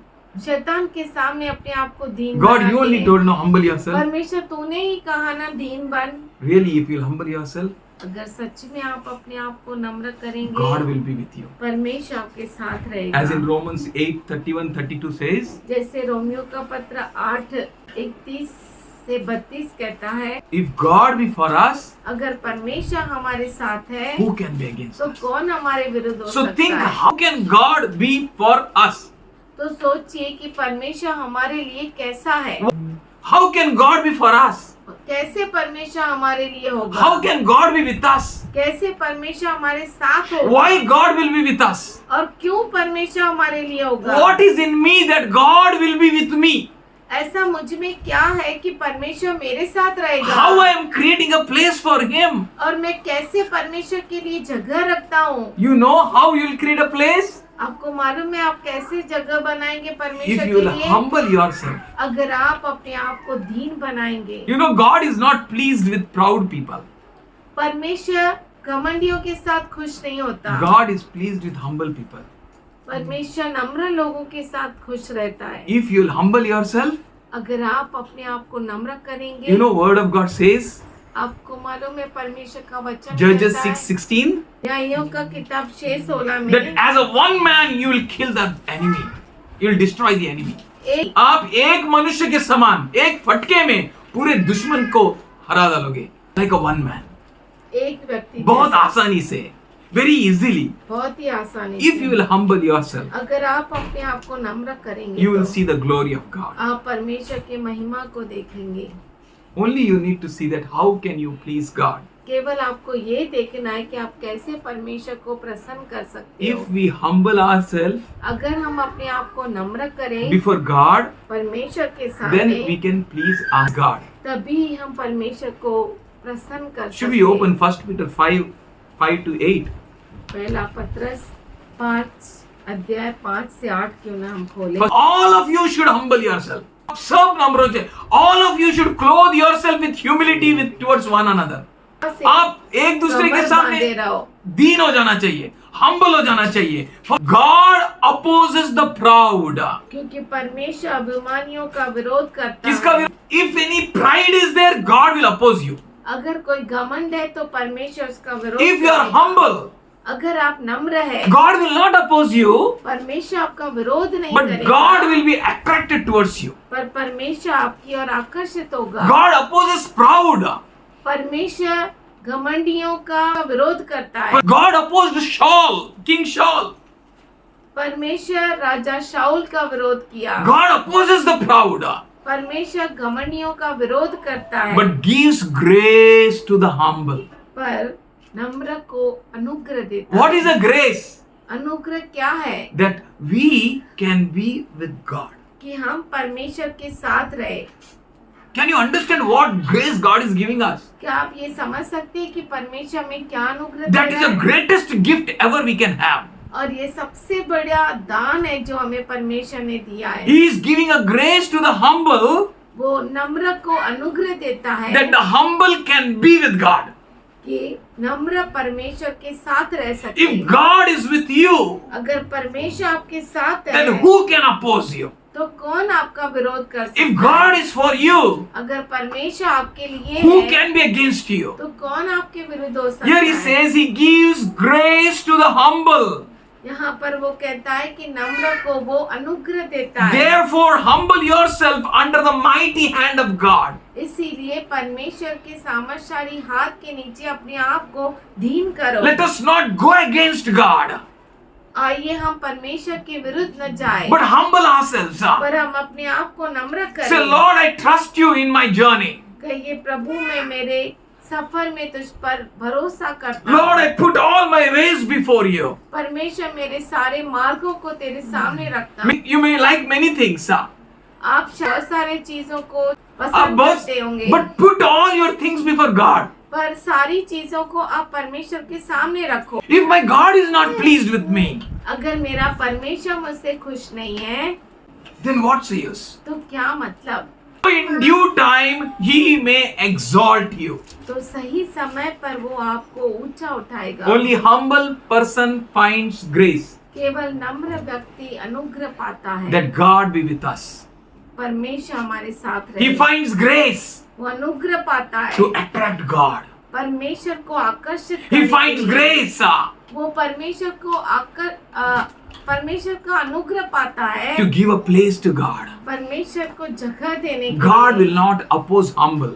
शैतान के सामने अपने आप को दीन God, बनाते you only हैं। told no, humble yourself. परमेश्वर तूने ही कहा ना दीन बन। Really, if you humble yourself, अगर सच में आप अपने आप को नम्र करेंगे, God will be with you. परमेश्वर आपके साथ रहेगा। As in Romans 8:31-32 says, जैसे रोमियो का पत्र 8:31 से 32 कहता है, if God be for us, अगर परमेश्वर हमारे साथ है who can be against तो us? कौन हमारे विरुद्ध हो So सकता think, है? how can God be for us? तो सोचिए कि परमेश्वर हमारे लिए कैसा है। How can God be for us? कैसे परमेश्वर हमारे लिए होगा? How can God be with us? कैसे परमेश्वर हमारे साथ होगा? Why God will be with us? और क्यों परमेश्वर हमारे लिए होगा? What is in me that God will be with me? ऐसा मुझ में क्या है कि परमेश्वर मेरे साथ रहेगा? How I am creating a place for Him? और मैं कैसे परमेश्वर के लिए जगह रखता हूँ? You know how you will create a place? आपको मालूम है आप कैसे जगह बनाएंगे If परमेश्वर you के will लिए? humble yourself. अगर आप अपने आप को दीन बनाएंगे। You know, God is not pleased with proud people. परमेश्वर घमंडियों के साथ खुश नहीं होता। God is pleased with humble people. परमेश्वर नम्र लोगों के साथ खुश रहता है। If you will humble yourself, अगर आप अपने आप को नम्र करेंगे, you know, Word of God says, आपको मालूम है परमेश्वर का वचन Judges कहता है, 6:16, न्यायों का किताब 6:16 that में, as a one man you will kill the enemy. You will destroy the enemy. एक आप एक मनुष्य के समान एक फटके में पूरे दुश्मन को हरा डालोगे. Like a one man. व्यक्ति बहुत जैसा, आसानी से. Very easily. बहुत ही आसानी If से। you will humble yourself, अगर आप अपने आप को नम्र करेंगे you will तो see the glory of God. आप परमेश्वर के महिमा को देखेंगे। Only you need to see that how can you please God. केवल आपको ये देखना है कि आप कैसे परमेश्वर को प्रसन्न कर सकते हो। If we humble ourselves अगर हम अपने आप को नम्र करें before God, परमेश्वर के then सामने, we can please our God. तभी हम परमेश्वर को प्रसन्न कर Should सकते we हैं। open 1 Peter 5:5-8? पहला पत्रस 5 से 8 क्यों ना हम खोलें। First, all of you should humble yourself. सब नम्र हो जाए. All of you should clothe yourself with humility towards one another. आप एक दूसरे के सामने दे रहा हो। दीन हो जाना चाहिए, humble हो जाना चाहिए. For God opposes the proud. क्योंकि परमेश्वर अभिमानियों का विरोध करता किसका है। विरोध? If any pride is there, God will oppose you. अगर कोई घमंड है तो परमेश्वर उसका विरोध If you are करेगा। humble, अगर आप नम्र है, God will not oppose you, परमेश्वर आपका विरोध नहीं but करेगा, God will be attracted towards you. पर परमेश्वर आपकी ओर आकर्षित होगा। God opposes proud, परमेश्वर घमंडियों का विरोध करता है। but God opposed Saul, King Saul. परमेश्वर राजा शाऊल का विरोध किया। God opposes the proud, परमेश्वर घमंडियों का विरोध करता है, but gives grace to the humble. पर नम्र को अनुग्रह देता What है। is a grace? अनुग्रह क्या है? That we can be with God. कि हम परमेश्वर के साथ रहे। Can you understand what grace God is giving us? क्या आप ये समझ सकते हैं कि परमेश्वर में क्या अनुग्रह That दे is रहा the है? greatest gift ever we can have. और ये सबसे बड़ा दान है जो हमें परमेश्वर ने दिया है। He is giving a grace to the humble वो नम्र को अनुग्रह देता है that the humble can be with God. कि नम्र परमेश्वर के साथ रह सके। If God is with you, अगर परमेश्वर आपके साथ then है who can oppose you? तो कौन आपका विरोध कर सकता If है? God is for you, अगर परमेश्वर आपके लिए who है can be against you? तो कौन आपके विरुद्ध हो सकता Here he है? says he gives grace to the humble. यहाँ पर वो कहता है कि नम्र को वो अनुग्रह देता है। Therefore, humble yourself under the mighty hand of God. इसीलिए परमेश्वर के सामर्थशाली हाथ के नीचे अपने आप को दीन करो। Let us not go against God, आइए हम परमेश्वर के विरुद्ध न जाए, but humble ourselves. पर हम अपने आप को नम्र Say, करें। Lord, I trust you in my journey. कहिए प्रभु मैं मेरे सफर में तुझ पर भरोसा करता Lord, I हूँ। put all my ways before you. परमेश्वर मेरे सारे मार्गों को तेरे सामने रखता है। You may like many things, आप बहुत सारे चीजों को पसंद करते होंगे, but put all your things before God. पर सारी चीजों को आप परमेश्वर के सामने रखो। If my God is not pleased with me, अगर मेरा परमेश्वर मुझसे खुश नहीं है then what's the use? तो क्या मतलब? In due time, He may exalt you. तो सही समय पर वो आपको ऊंचा उठाएगा। Only humble person finds grace. केवल नम्र व्यक्ति अनुग्रह पाता है। That God be with us. परमेश्वर हमारे साथ रहे। He finds grace वो अनुग्रह पाता है to attract God. परमेश्वर को आकर्षित He करने finds के लिए। grace वो परमेश्वर का अनुग्रह पाता है to give a place to God. परमेश्वर को जगह देने के God लिए। will not oppose humble.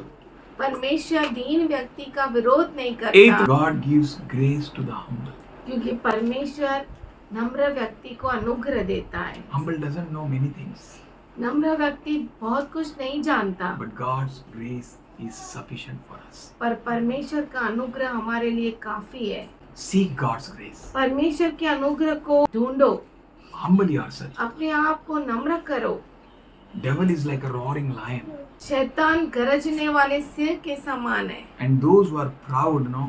परमेश्वर दीन व्यक्ति का विरोध नहीं Eighth, करता, God gives grace to the humble. क्योंकि परमेश्वर नम्र व्यक्ति को अनुग्रह देता है। Humble doesn't know many things, नम्र व्यक्ति बहुत कुछ नहीं जानता, but God's grace is sufficient for us. पर परमेश्वर का अनुग्रह हमारे लिए काफी है। Seek God's grace. परमेश्वर के अनुग्रह को ढूंढो, Humble yourself. अपने आप को नम्र करो। Devil is like a roaring lion, शैतान गरजने वाले सिंह के समान है, and those who are proud, no,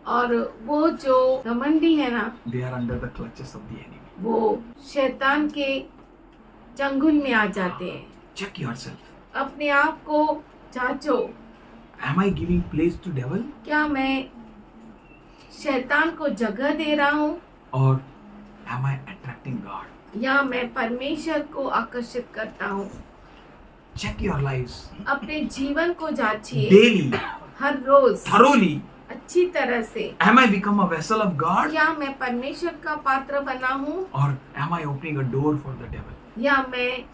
और वो जो घमंडी है ना, they are under the clutches of the enemy. वो शैतान के चंगुल में आ जाते हैं। Check yourself. अपने आप को जांचो, Am I giving place to devil, क्या मैं शैतान को जगह दे रहा हूँ or am I attracting God? या मैं परमेश्वर को आकर्षित करता हूँ? Check your lives अपने जीवन को जांचिए daily, हर रोज thoroughly. अच्छी तरह से। Am I become a vessel of God, क्या मैं परमेश्वर का पात्र बना हूँ or am I opening a door for the devil? या मैं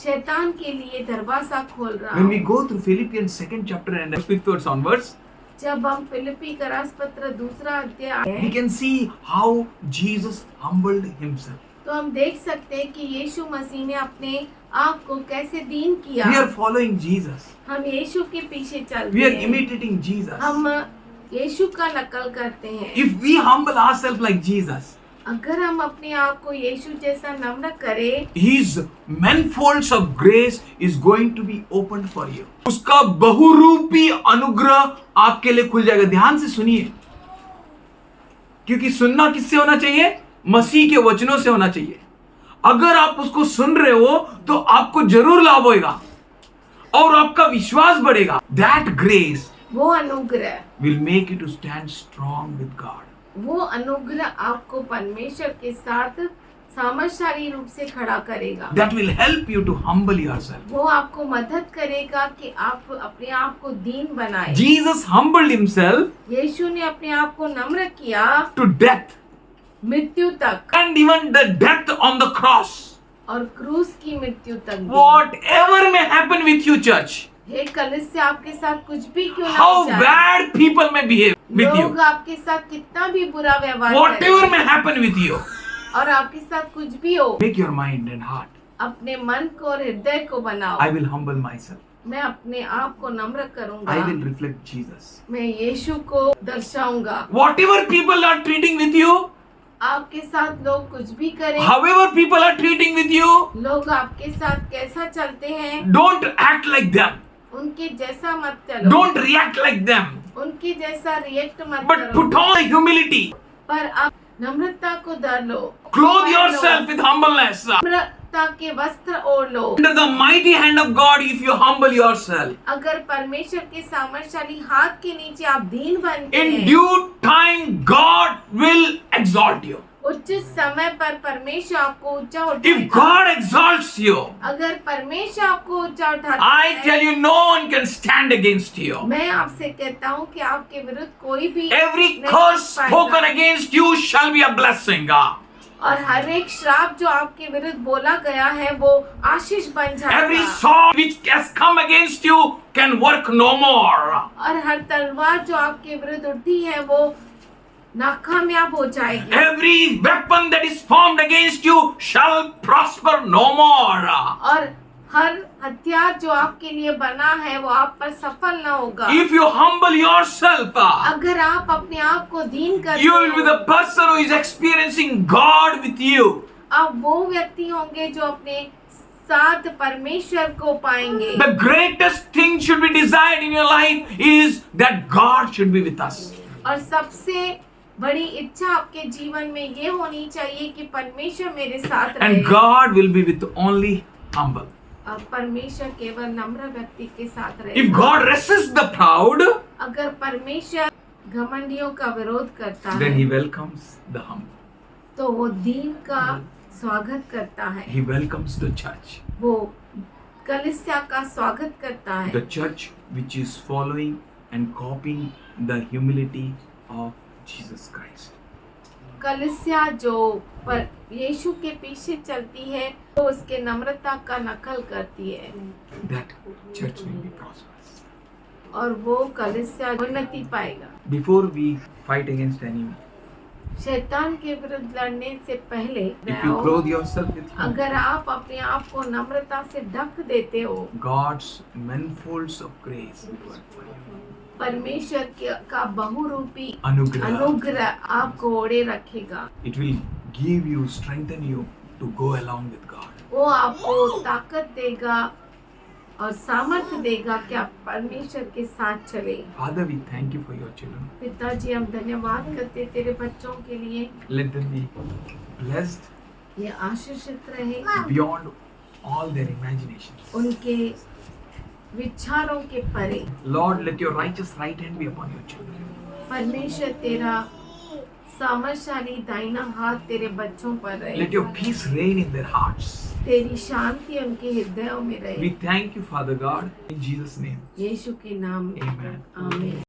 शैतान के लिए दरवाजा खोल रहा When we हूँ? go through Philippians 2nd chapter and 5th verse onwards, जब हम फिलिप्पी का राजपत्र दूसरा अध्याय we can see how Jesus humbled himself. तो हम देख सकते हैं कि यीशु मसीह ने अपने आप को कैसे दीन किया। We are following Jesus. हम यीशु के पीछे We चलते are हैं, imitating Jesus. हम यीशु का नकल करते हैं। If we humble ourselves like Jesus, अगर हम अपने आप को यीशु जैसा नम्र करें, His manifolds of grace is going to be opened for you. उसका बहुरूपी अनुग्रह आपके लिए खुल जाएगा। ध्यान से सुनिए, क्योंकि सुनना किससे होना चाहिए? मसीह के वचनों से होना चाहिए। अगर आप उसको सुन रहे हो तो आपको जरूर लाभ होगा और आपका विश्वास बढ़ेगा। That grace वो अनुग्रह will make you to stand strong with God. वो अनुग्रह आपको परमेश्वर के साथ सामर्थशाली रूप से खड़ा करेगा। That will help you to humble yourself. वो आपको मदद करेगा कि आप अपने आप को दीन बनाए। Jesus humbled himself यीशु ने अपने आप को नम्र किया to death, मृत्यु तक, and even the death on the cross. और क्रूस की मृत्यु तक भी। Whatever may happen with you, church, हे कलीसिया, आपके साथ कुछ भी क्यों ना how हो जाए, bad people may behave with you, लोग आपके साथ कितना भी बुरा व्यवहार whatever करें, may happen with you, और आपके साथ कुछ भी हो, make your mind and heart. अपने मन को और हृदय को बनाओ। I will humble myself. मैं अपने आप को नम्र करूंगा, I will reflect Jesus. मैं यीशु को दर्शाऊंगा। Whatever people are treating with you, आपके साथ लोग कुछ भी करें, however people are treating with you, लोग आपके साथ कैसा चलते हैं, don't act like them. उनके जैसा मत चलो, Don't react like them. उनके जैसा रिएक्ट मत But करो, put on humility. पर आप नम्रता को धर लो, Clothe पहन लो, yourself with humbleness. नम्रता के वस्त्र ओढ़ लो। Under the mighty hand of God, if you humble yourself, अगर परमेश्वर के सामर्थ्यशाली हाथ के नीचे आप दीन बनते in हैं, due time, God will exalt you. उचित समय पर परमेश्वर आपको ऊंचा If उठाएगा। God exalts you, अगर परमेश्वर आपको ऊंचा उठाता I है, tell you, no one can stand against you. मैं आपसे कहता हूँ कि आपके विरुद्ध कोई भी Every नहीं curse कर spoken पाएगा। against you shall be a blessing. और हर एक श्राप जो आपके विरुद्ध बोला गया है वो आशीष बन Every जाएगा। sword which has come against you can work no more. और हर तलवार जो आपके विरुद्ध उठी है वो नाकामयाब हो जाएगी। Every weapon that is formed against you shall prosper no more. और हर हथियार जो आपके लिए बना है वो आप पर सफल ना होगा। If you humble yourself, अगर आप अपने आप को दीन करते you will be हो, the person who is experiencing God with you. आप वो व्यक्ति होंगे जो अपने साथ परमेश्वर को पाएंगे। The greatest thing should be desired in your life is that God should be with us. और सबसे बड़ी इच्छा आपके जीवन में ये होनी चाहिए कि परमेश्वर मेरे साथ रहे। And God will be with only humble. और परमेश्वर केवल नम्र व्यक्ति के साथ रहे। If God resists the proud, अगर परमेश्वर घमंडियों का विरोध करता then है He welcomes the humble. तो वो दीन का स्वागत करता है, He welcomes the church. वो कलीसिया का स्वागत करता है, The church which is following and copying the humility of Jesus Christ. कलीसिया जो पर यीशु के पीछे चलती है वो उसके नम्रता का नकल करती है That church will be prosperous. और वो कलीसिया उन्नति पाएगा। Before we fight against enemy, शैतान के विरुद्ध लड़ने से पहले if you clothe yourself with humility, अगर आप अपने आप को नम्रता से ढक देते हो, God's manifolds of grace will work for you. परमेश्वर का बहुरूपी Anugrah. अनुग्रह आपको ओढ़े रखेगा। It will give you, strengthen you to go along with God. वो आपको ताकत देगा और सामर्थ्य देगा कि आप परमेश्वर के साथ चले। Father, we thank you for your children. पिताजी हम धन्यवाद करते तेरे बच्चों के लिए, Let them be blessed ये आशीषित रहे beyond all their imaginations. उनके विचारों के परे। Lord, let your righteous right hand be upon your children. परमेश्वर तेरा सामर्थ्यशाली दाहिना हाथ तेरे बच्चों पर रहे, Let your peace reign in their hearts. तेरी शांति उनके हृदयों में रहे। We thank you, Father God, in Jesus' name. यीशु के नाम में Amen. आमीन।